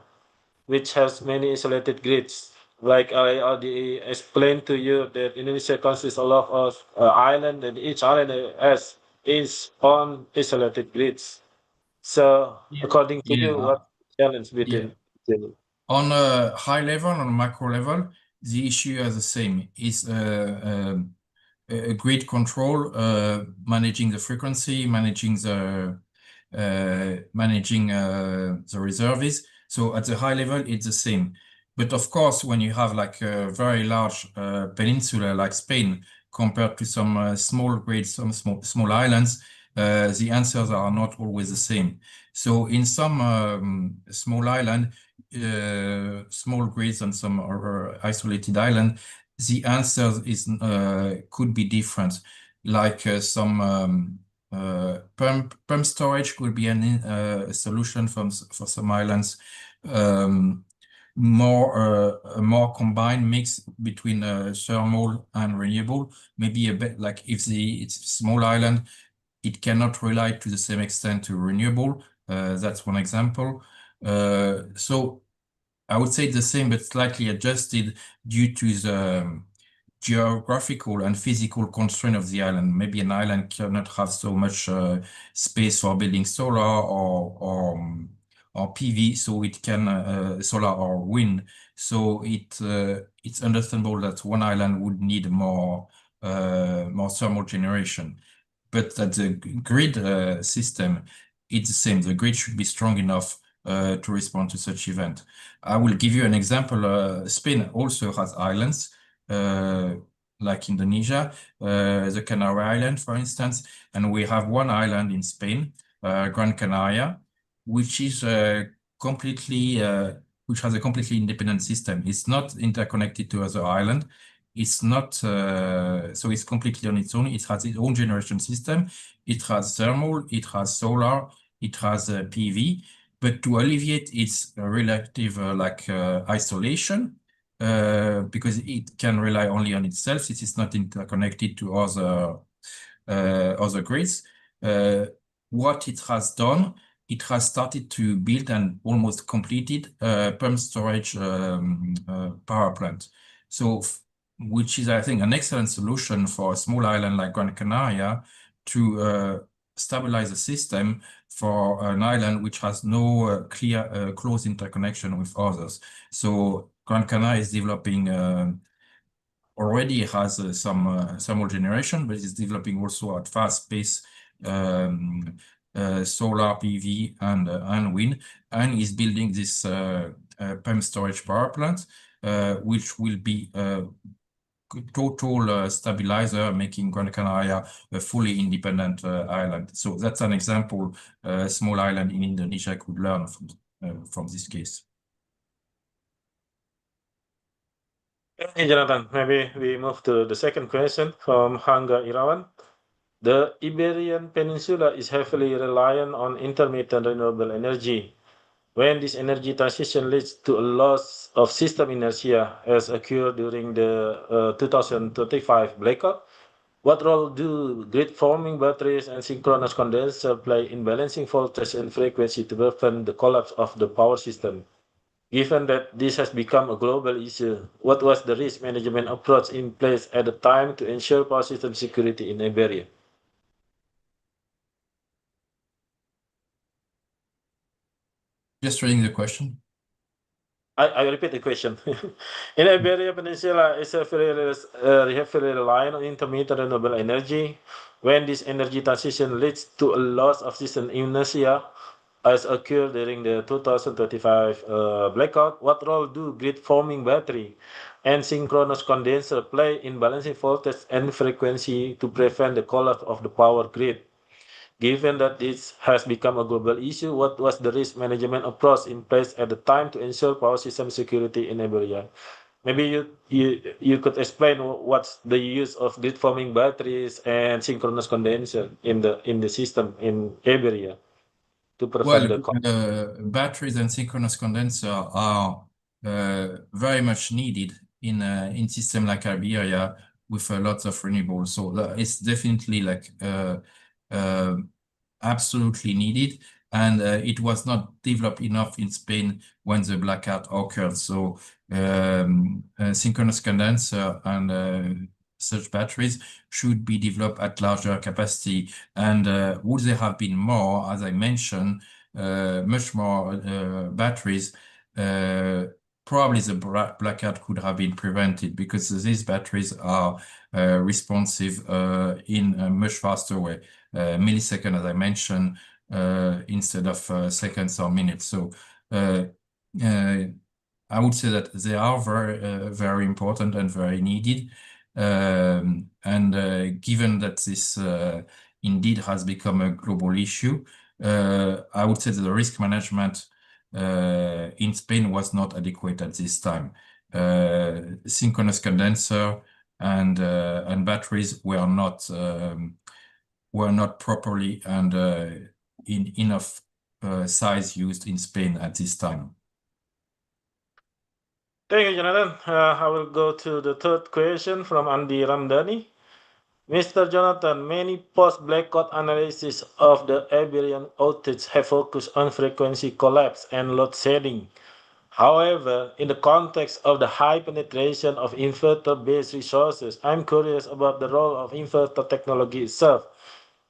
C: which has many isolated grids? Like I already explained to you that Indonesia consists a lot of island, and each island has its own isolated grids. So according to you,
D: Yeah.
C: what challenge
D: Yeah.
C: between
D: On a high level, on a macro level, the issue is the same. It's a grid control, managing the frequency, managing the reserves. So at the high level, it's the same. But of course, when you have like a very large peninsula like Spain compared to some small grids, some small islands, the answers are not always the same. So in some small island, small grids and some isolated island, the answer is could be different. Like some pump storage could be a solution for some islands. A more combined mix between thermal and renewable, maybe a bit like if it's a small island, it cannot rely to the same extent to renewable. That's one example. So I would say the same, but slightly adjusted due to the geographical and physical constraint of the island. Maybe an island cannot have so much space for building solar or PV, so it can solar or wind. So it's understandable that one island would need more thermal generation. But that the grid system, it's the same. The grid should be strong enough to respond to such event. I will give you an example. Spain also has islands like Indonesia, the Canary Island, for instance, and we have one island in Spain, Gran Canaria, which is which has a completely independent system. It's not interconnected to other island. It's not so it's completely on its own. It has its own generation system. It has thermal. It has solar. It has PV. But to alleviate its relative isolation, because it can rely only on itself, it is not interconnected to other grids. What it has done, it has started to build and almost completed pump storage power plant. So, which is, I think, an excellent solution for a small island like Gran Canaria to stabilize the system for an island which has no clear close interconnection with others. So Gran Canaria is developing already has some thermal generation, but it's developing also at fast pace solar PV and wind, and is building this pump storage power plant, which will be total stabilizer, making Gran Canaria a fully independent island. So that's an example small island in Indonesia could learn from this case.
C: Hey, Jonathan, maybe we move to the second question from Hanga Irawan. The Iberian Peninsula is heavily reliant on intermittent renewable energy. When this energy transition leads to a loss of system inertia, as occurred during the 2035 blackout, what role do grid-forming batteries and synchronous condenser play in balancing voltage and frequency to prevent the collapse of the power system? Given that this has become a global issue, what was the risk management approach in place at the time to ensure power system security in Iberia?
D: Just reading the question.
C: I repeat the question. In Iberian Peninsula, is heavily reliant on intermittent renewable energy. When this energy transition leads to a loss of system inertia, as occurred during the 2025 blackout, what role do grid forming battery and synchronous condenser play in balancing voltage and frequency to prevent the collapse of the power grid? Given that this has become a global issue, what was the risk management approach in place at the time to ensure power system security in Iberia? Maybe you could explain what's the use of grid forming batteries and synchronous condenser in the system in Iberia to prevent
D: Well,
C: the
D: batteries and synchronous condenser are very much needed in system like Iberia with lots of renewables. So it's definitely like absolutely needed, and it was not developed enough in Spain when the blackout occurred. So synchronous condenser and such batteries should be developed at larger capacity. And would there have been more, as I mentioned, much more batteries, probably the blackout could have been prevented, because these batteries are responsive in a much faster way, millisecond, as I mentioned, instead of seconds or minutes. So I would say that they are very important and very needed. Given that this indeed has become a global issue, I would say that the risk management in Spain was not adequate at this time. Synchronous condenser and batteries were not properly and in enough size used in Spain at this time.
C: Thank you, Jonathan. I will go to the third question from Andi Ramdhani. Mr. Jonathan, many post-blackout analyses of the Iberian outage have focused on frequency collapse and load shedding. However, in the context of the high penetration of inverter-based resources, I'm curious about the role of inverter technology itself.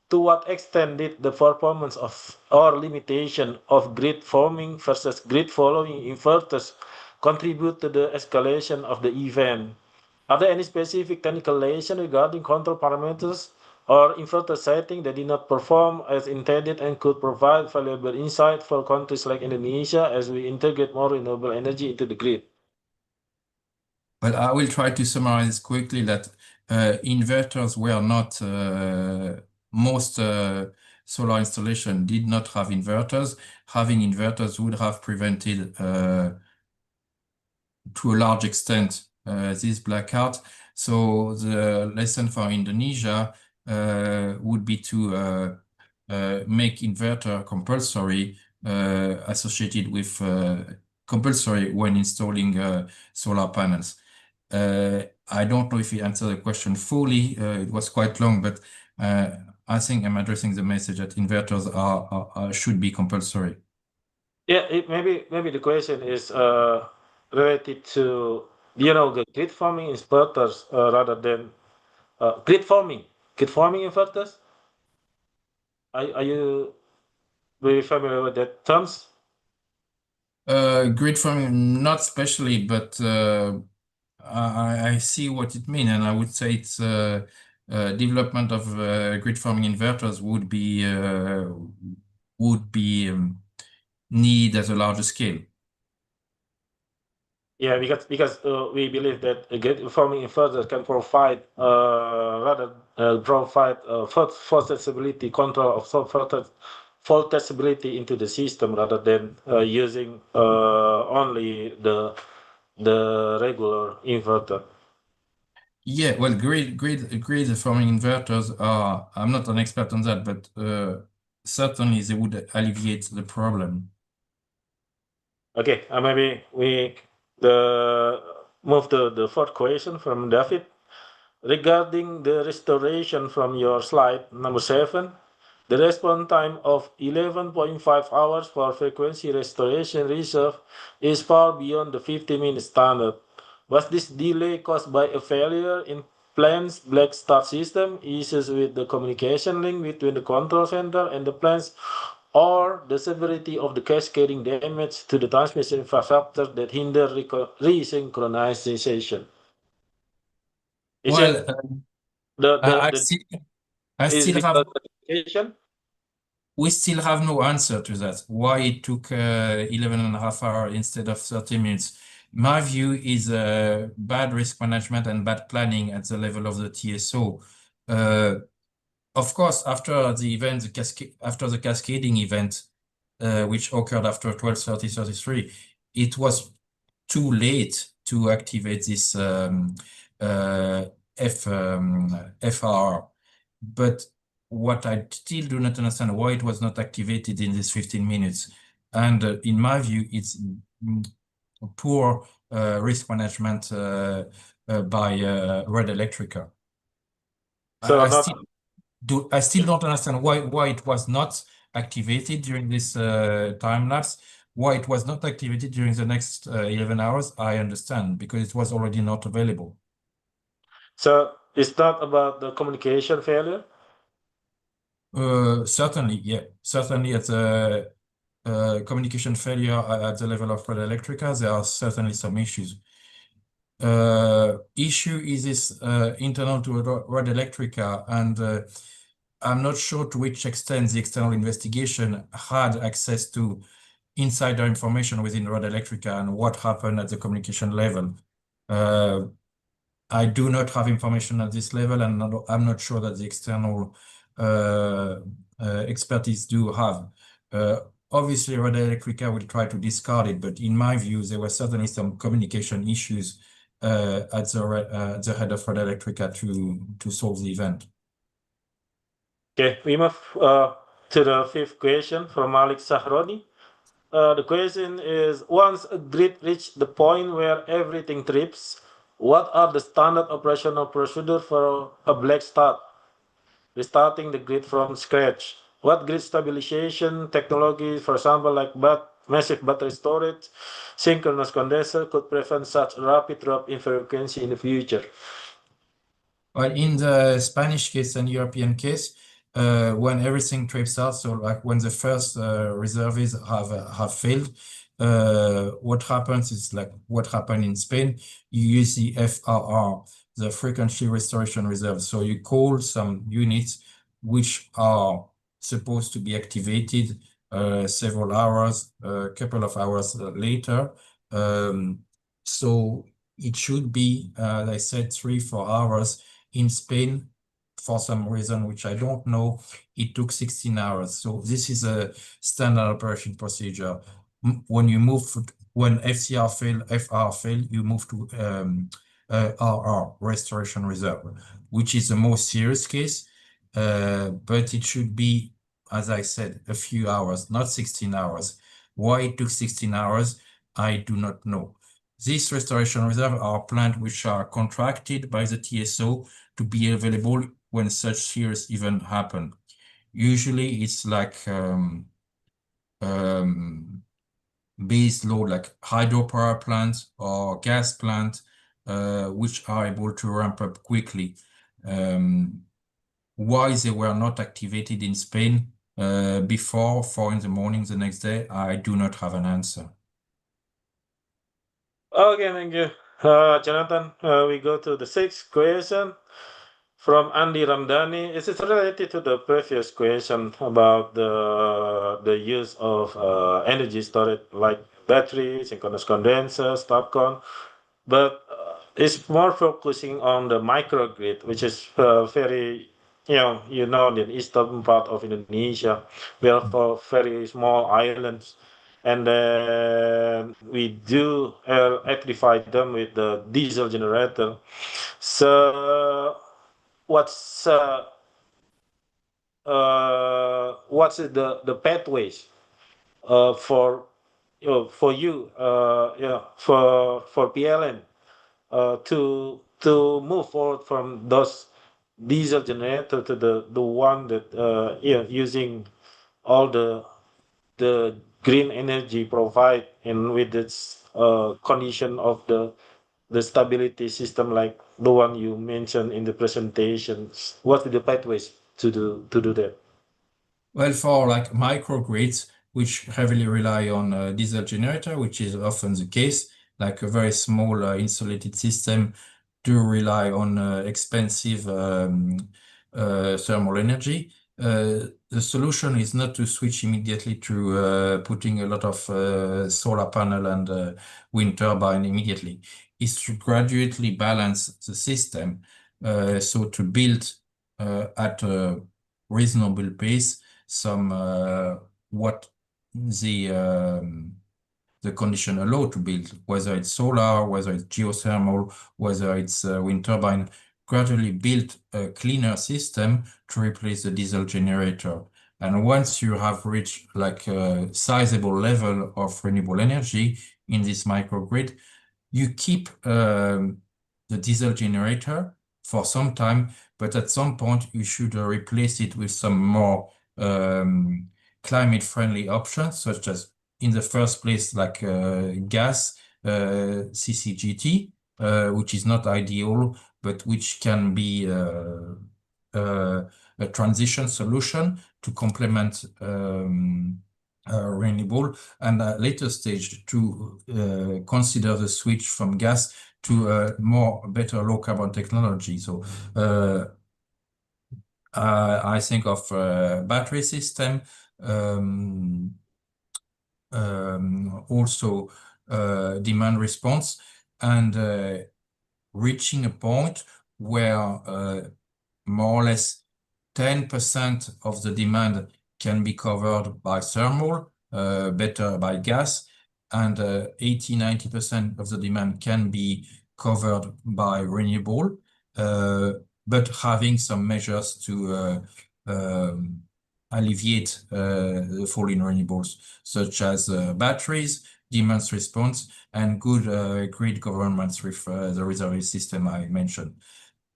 C: To what extent did the performance of or limitation of grid forming versus grid following inverters contribute to the escalation of the event? Are there any specific technical lessons regarding control parameters or inverter setting that did not perform as intended and could provide valuable insight for countries like Indonesia as we integrate more renewable energy into the grid?
D: But I will try to summarize quickly that inverters were not, most solar installation did not have inverters. Having inverters would have prevented, to a large extent, this blackout. So the lesson for Indonesia would be to make inverter compulsory, associated with compulsory when installing solar panels. I don't know if he answered the question fully. It was quite long, but I think I'm addressing the message that inverters should be compulsory.
C: Yeah, maybe the question is related to the grid forming inverters rather than grid forming inverters. Are you very familiar with that terms?
D: Grid forming, not especially, but I see what it means, and I would say it's development of grid forming inverters would be need at a larger scale.
C: Yeah, because we believe that a grid forming inverter can provide voltage stability control of voltage stability into the system rather than using only the regular inverter.
D: Yeah, well, grid forming inverters are, I'm not an expert on that, but certainly they would alleviate the problem.
C: Okay, maybe we move to the fourth question from David. Regarding the restoration from your slide number 7, the response time of 11.5 hours for frequency restoration reserve is far beyond the 50-minute standard. Was this delay caused by a failure in plant's black start system, issues with the communication link between the control center and the plants, or the severity of the cascading damage to the transmission infrastructure that hinder resynchronization. Is
D: Well,
C: it the
D: I
C: is
D: still have
C: because of the education?
D: we still have no answer to that. Why it took 11.5 hours instead of 30 minutes? My view is bad risk management and bad planning at the level of the TSO. Of course, after the event, after the cascading event, which occurred after 12:30:33, it was too late to activate this FR. But what I still do not understand why it was not activated in these 15 minutes. And in my view, it's poor risk management by Red Electrica.
C: So
D: I still don't understand why it was not activated during this time lapse. Why it was not activated during the next 11 hours, I understand, because it was already not available.
C: So it's not about the communication failure?
D: Certainly, yeah. Certainly at the communication failure at the level of Red Electrica, there are certainly some issues. Issue is this internal to Red Electrica, and I'm not sure to which extent the external investigation had access to insider information within Red Electrica and what happened at the communication level. I do not have information at this level, and I'm not sure that the external expertise do have. Obviously, Red Electrica will try to discard it, but in my view, there were certainly some communication issues at the head of Red Electrica to solve the event.
C: Okay, we move to the fifth question from Malik Sahroni. The question is, once a grid reached the point where everything trips, what are the standard operational procedure for a black start? Restarting the grid from scratch. What grid stabilization technology, for example, like massive battery storage, synchronous condenser, could prevent such a rapid drop in frequency in the future?
D: Well, in the Spanish case and European case, when everything trips out, so like when the first reservoirs have failed, what happens is like what happened in Spain. You use the FRR, the frequency restoration reserve. So you call some units which are supposed to be activated several hours, a couple of hours later. So it should be, as I said, 3-4 hours. In Spain, for some reason which I don't know, it took 16 hours. So this is a standard operation procedure. When you move, when FCR fail, FR fail, you move to RR, restoration reserve, which is the most serious case. But it should be, as I said, a few hours, not 16 hours. Why it took 16 hours, I do not know. These restoration reserves are plants which are contracted by the TSO to be available when such serious event happen. Usually it's like base load, like hydropower plants or gas plant, which are able to ramp up quickly. Why they were not activated in Spain before 4 in the morning the next day, I do not have an answer.
C: Okay, thank you, Jonathan. We go to the sixth question from Andi Ramdhani. Is it related to the previous question about the use of energy storage like batteries, synchronous condenser, STARCON, but it's more focusing on the microgrid, which is very, the eastern part of Indonesia. We have very small islands, and then we do electrify them with the diesel generator. So what's the pathways for for you for PLN to move forward from those diesel generator to the one that using all the green energy provide, and with its condition of the stability system like the one you mentioned in the presentations. What are the pathways to do that?
D: Well, for like microgrids, which heavily rely on diesel generator, which is often the case, like a very small insulated system do rely on expensive thermal energy. The solution is not to switch immediately to putting a lot of solar panel and wind turbine immediately. It's to gradually balance the system, so to build at a reasonable pace some what the condition allow to build, whether it's solar, whether it's geothermal, whether it's wind turbine, gradually build a cleaner system to replace the diesel generator. And once you have reached like a sizable level of renewable energy in this microgrid, you keep the diesel generator for some time, but at some point you should replace it with some more climate-friendly options, such as in the first place, like gas, CCGT, which is not ideal, but which can be a transition solution to complement renewable, and at a later stage to consider the switch from gas to a better low carbon technology. So I think of battery system, also demand response, and reaching a point where more or less 10% of the demand can be covered by thermal, better by gas, and 80–90% of the demand can be covered by renewable, but having some measures to alleviate the fall in renewables, such as batteries, demand response, and good grid governance with the reservoir system I mentioned.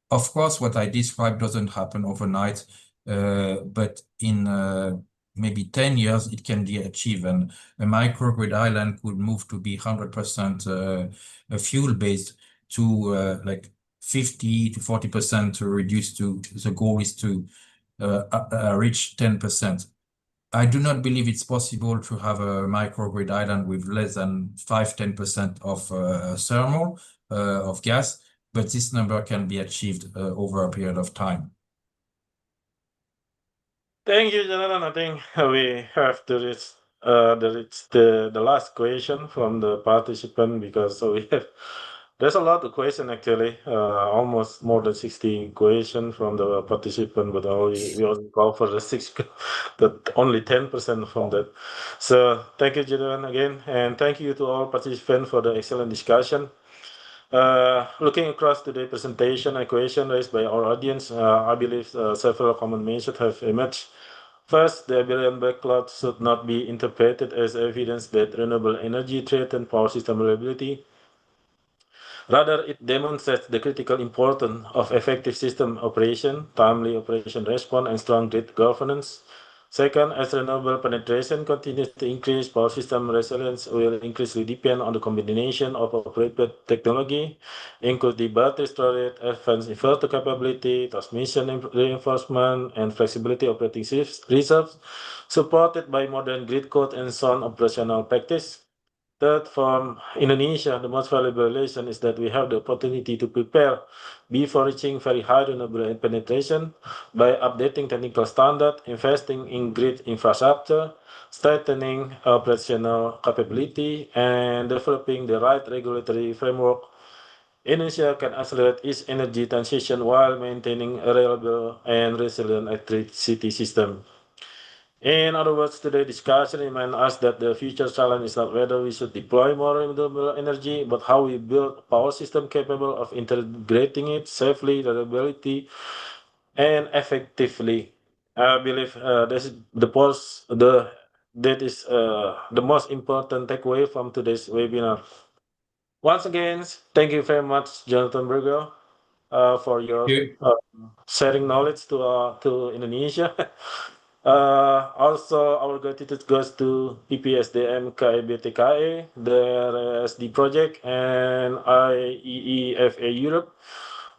D: Of course, what I described doesn't happen overnight, but in maybe 10 years, it can be achieved. And a microgrid island could move to be 100% fuel-based to like 50–40% to reduce to, the goal is to reach 10%. I do not believe it's possible to have a microgrid island with less than 5–10% of thermal, of gas, but this number can be achieved over a period of time.
C: Thank you, Jonathan. I think we have to reach the last question from the participant, because we have there's a lot of questions actually, almost more than 60 questions from the participant, but we only cover the only 10% from that. So thank you, Jonathan, again, and thank you to all participants for the excellent discussion. Looking across today's presentation and question raised by our audience, I believe several common messages have emerged. First, the Iberian Blackout should not be interpreted as evidence that renewable energy threatens power system reliability. Rather, it demonstrates the critical importance of effective system operation, timely operation response, and strong grid governance. Second, as renewable penetration continues to increase, power system resilience will increasingly depend on the combination of appropriate technology, including battery storage, advanced inverter capability, transmission reinforcement, and flexibility operating reserves, supported by modern grid code and sound operational practice. Third, from Indonesia, the most valuable lesson is that we have the opportunity to prepare before reaching very high renewable penetration by updating technical standards, investing in grid infrastructure, strengthening operational capability, and developing the right regulatory framework. Indonesia can accelerate its energy transition while maintaining a reliable and resilient electricity system. In other words, today's discussion reminds us that the future challenge is not whether we should deploy more renewable energy, but how we build a power system capable of integrating it safely, reliably, and effectively. I believe that is the most important takeaway from today's webinar. Once again, thank you very much, Jonathan Burgo, for your sharing knowledge to Indonesia. Also, our gratitude goes to IPSDM KBTKE, the RSD project, and IEEFA Europe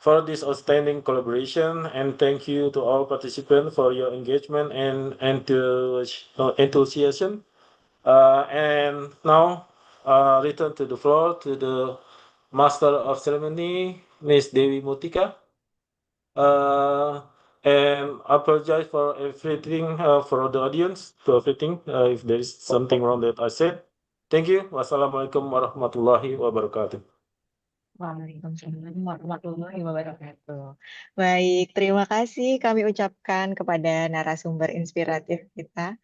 C: for this outstanding collaboration, and thank you to all participants for your engagement and enthusiasm. And now, return to the floor to the Master of Ceremony, Ms. Dewi Mutika. And apologize for everything for the audience, to everything, if there is something wrong that I said. Thank you. Wassalamualaikum warahmatullahi wabarakatuh.
A: Waalaikumsalam warahmatullahi wabarakatuh. Baik, terima kasih kami ucapkan kepada narasumber inspiratif kita,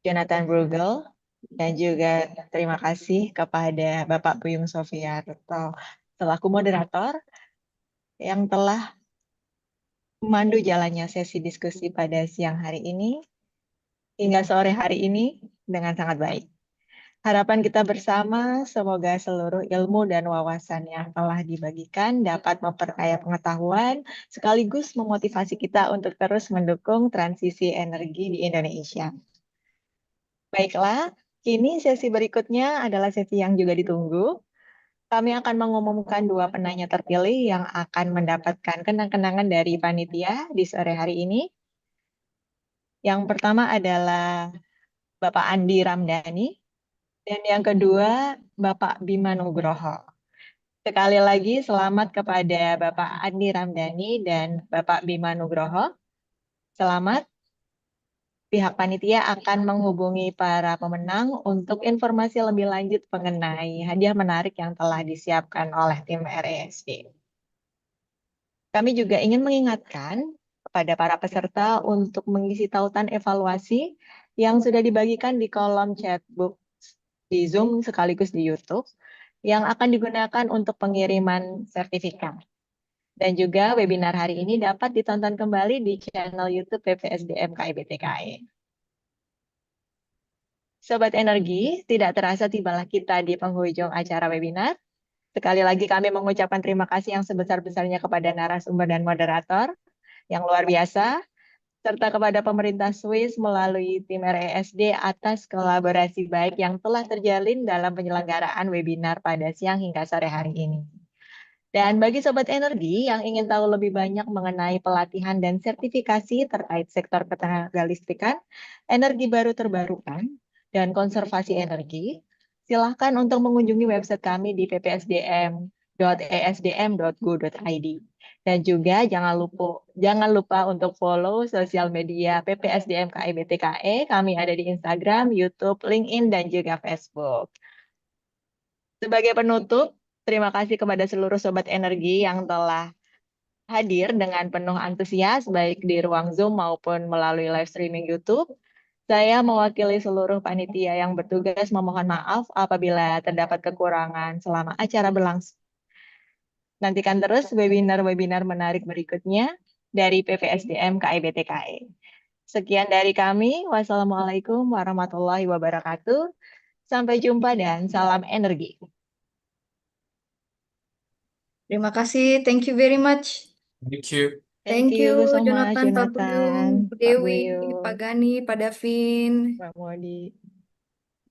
A: Jonathan Bruegel, dan juga terima kasih kepada Bapak Buyung Sofiarto selaku moderator yang telah memandu jalannya sesi diskusi pada siang hari ini hingga sore hari ini dengan sangat baik. Harapan kita bersama, semoga seluruh ilmu dan wawasan yang telah dibagikan dapat memperkaya pengetahuan, sekaligus memotivasi kita untuk terus mendukung transisi energi di Indonesia. Baiklah, kini sesi berikutnya adalah sesi yang juga ditunggu. Kami akan mengumumkan 2 penanya terpilih yang akan mendapatkan kenang-kenangan dari panitia di sore hari ini. Yang pertama adalah Bapak Andi Ramdhani, dan yang kedua Bapak Bima Nugroho. Sekali lagi selamat kepada Bapak Andi Ramdhani dan Bapak Bima Nugroho. Selamat. Pihak panitia akan menghubungi para pemenang untuk informasi lebih lanjut mengenai hadiah menarik yang telah disiapkan oleh tim RESD. Kami juga ingin mengingatkan kepada para peserta untuk mengisi tautan evaluasi yang sudah dibagikan di kolom chatbox di Zoom sekaligus di YouTube yang akan digunakan untuk pengiriman sertifikat. Dan juga webinar hari ini dapat ditonton kembali di channel YouTube PPSDM KIBTKE. Sobat Energi, tidak terasa tibalah kita di penghujung acara webinar. Sekali lagi kami mengucapkan terima kasih yang sebesar-besarnya kepada narasumber dan moderator yang luar biasa, serta kepada pemerintah Swiss melalui tim RESD atas kolaborasi baik yang telah terjalin dalam penyelenggaraan webinar pada siang hingga sore hari ini. Dan bagi Sobat Energi yang ingin tahu lebih banyak mengenai pelatihan dan sertifikasi terkait sektor ketenagalistrikan, energi baru terbarukan, dan konservasi energi, silakan untuk mengunjungi website kami di ppsdm.esdm.go.id. Dan juga jangan lupa untuk follow sosial media PPSDM KIBTKE. Kami ada di Instagram, YouTube, LinkedIn, dan juga Facebook. Sebagai penutup, terima kasih kepada seluruh Sobat Energi yang telah hadir dengan penuh antusias, baik di ruang Zoom maupun melalui live streaming YouTube. Saya mewakili seluruh panitia yang bertugas memohon maaf apabila terdapat kekurangan selama acara berlangsung. Nantikan terus webinar-webinar menarik berikutnya dari PPSDM KIBTKE. Sekian dari kami. Wassalamualaikum warahmatullahi wabarakatuh. Sampai jumpa dan salam energi.
E: Terima kasih. Thank you very much.
D: Thank you.
E: Thank you,
A: so much,
E: Jonathan, Pak Buyung, Bu
A: Pak
E: Dewi,
A: Buyung,
E: Pak Gani, Pak Davin,
A: Pak Modi.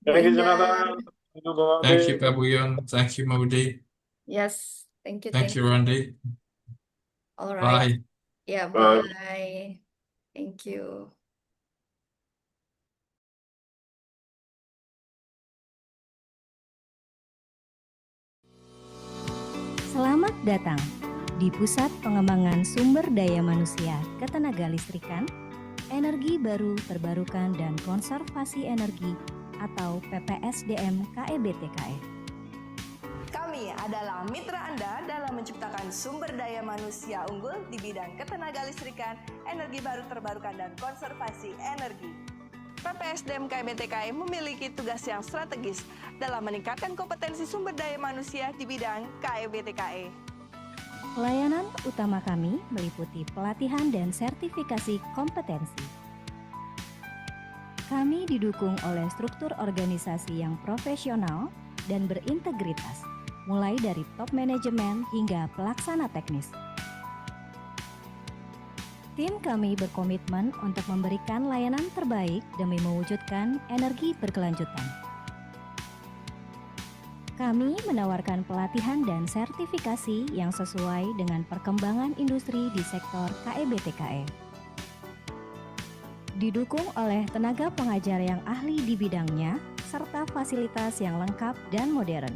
E: Bu
C: Thank you,
E: Endar.
C: Jonathan. Thank you, Bang
D: Thank
C: Ade.
D: you, Pak Buyung. Thank you, Maudi.
E: Yes, thank you.
D: Thank you, Randy.
E: All right.
D: Bye.
E: Yeah,
C: Bye.
E: bye. Thank you.
G: Selamat datang di Pusat Pengembangan Sumber Daya Manusia Ketenagalistrikan, Energi Baru Terbarukan dan Konservasi Energi atau PPSDM KIBTKE.
H: Kami adalah mitra Anda dalam menciptakan sumber daya manusia unggul di bidang ketenagalistrikan, energi baru terbarukan dan konservasi energi. PPSDM KIBTKE memiliki tugas yang strategis dalam meningkatkan kompetensi sumber daya manusia di bidang KIBTKE.
G: Pelayanan utama kami meliputi pelatihan dan sertifikasi kompetensi. Kami didukung oleh struktur organisasi yang profesional dan berintegritas, mulai dari top manajemen hingga pelaksana teknis. Tim kami berkomitmen untuk memberikan layanan terbaik demi mewujudkan energi berkelanjutan. Kami menawarkan pelatihan dan sertifikasi yang sesuai dengan perkembangan industri di sektor KEBTKE. Didukung oleh tenaga pengajar yang ahli di bidangnya, serta fasilitas yang lengkap dan modern.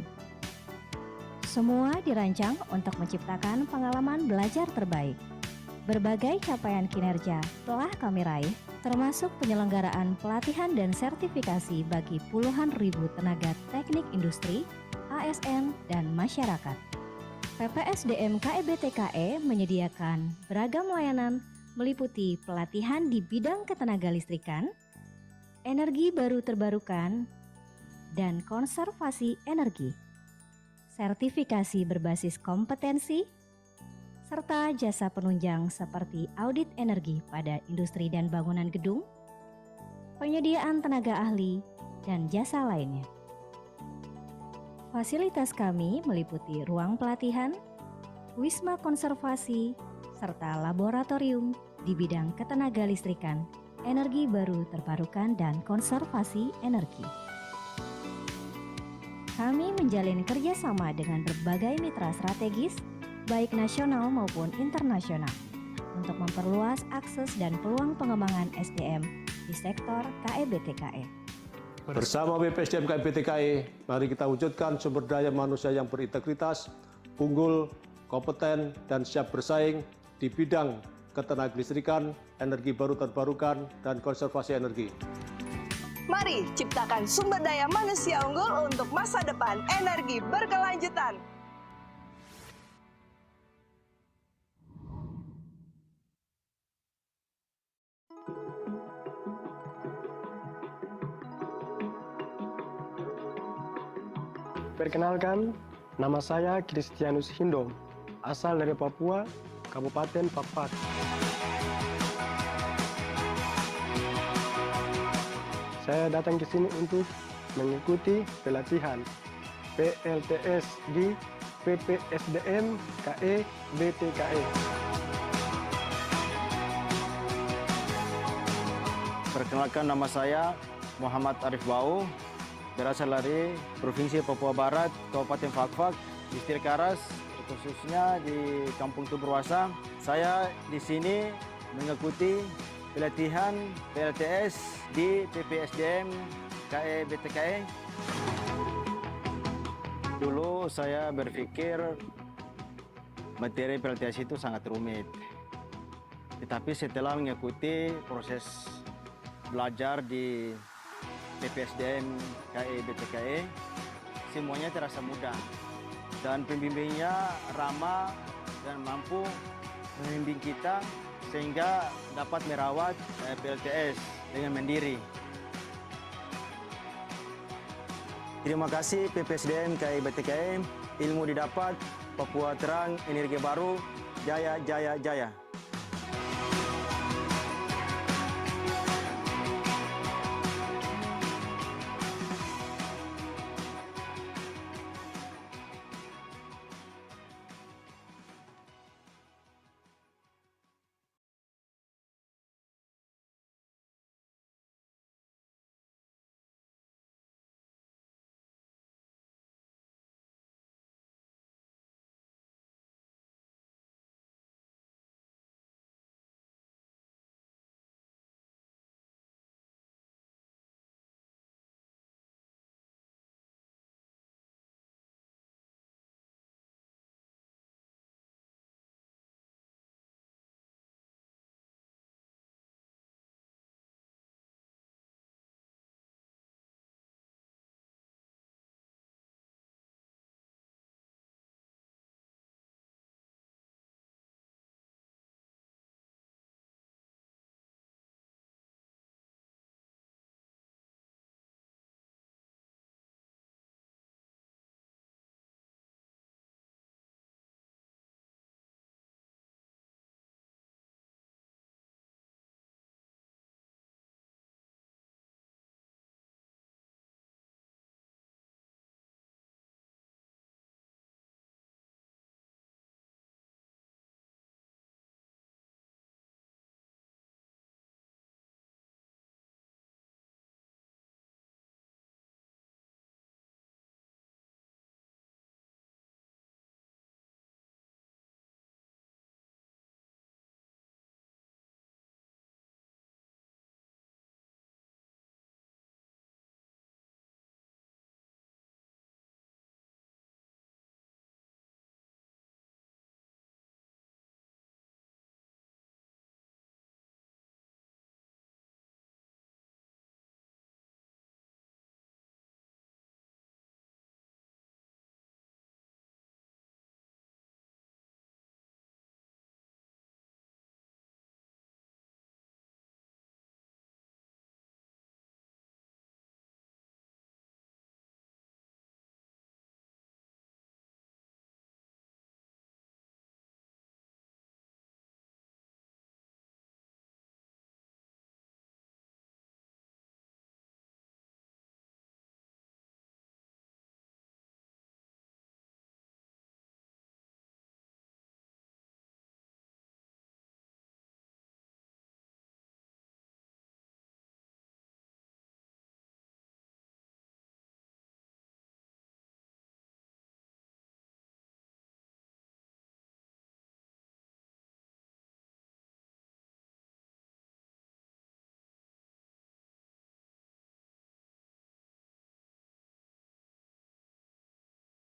G: Semua dirancang untuk menciptakan pengalaman belajar terbaik. Berbagai capaian kinerja telah kami raih, termasuk penyelenggaraan pelatihan dan sertifikasi bagi puluhan ribu tenaga teknik industri, ASN, dan masyarakat. PPSDM KEBTKE menyediakan beragam layanan meliputi pelatihan di bidang ketenagalistrikan, energi baru terbarukan, dan konservasi energi, sertifikasi berbasis kompetensi, serta jasa penunjang seperti audit energi pada industri dan bangunan gedung, penyediaan tenaga ahli, dan jasa lainnya. Fasilitas kami meliputi ruang pelatihan, wisma konservasi, serta laboratorium di bidang ketenagalistrikan, energi baru terbarukan, dan konservasi energi. Kami menjalin kerjasama dengan berbagai mitra strategis, baik nasional maupun internasional, untuk memperluas akses dan peluang pengembangan SDM di sektor KEBTKE.
B: Bersama BPSDM KEBTKE, mari kita wujudkan sumber daya manusia yang berintegritas, unggul, kompeten, dan siap bersaing di bidang ketenagalistrikan, energi baru terbarukan, dan konservasi energi.
H: Mari ciptakan sumber daya manusia unggul untuk masa depan energi berkelanjutan.
I: Perkenalkan, nama saya Kristianus Hindom, asal dari Papua, Kabupaten Pakpak. Saya datang ke sini untuk mengikuti pelatihan PLTS di PPSDM KEBTKE.
J: Perkenalkan, nama saya Muhammad Arif Bau, berasal dari Provinsi Papua Barat, Kabupaten Pakpak, Distrik Karas, khususnya di Kampung Tuberwasa. Saya di sini mengikuti pelatihan PLTS di PPSDM KEBTKE. Dulu saya berpikir materi PLTS itu sangat rumit. Tetapi setelah mengikuti proses belajar di PPSDM KEBTKE, semuanya terasa mudah dan pembimbingnya ramah dan mampu membimbing kita sehingga dapat merawat PLTS dengan mandiri. Terima kasih PPSDM KEBTKE, ilmu didapat, Papua terang, energi baru, jaya jaya jaya.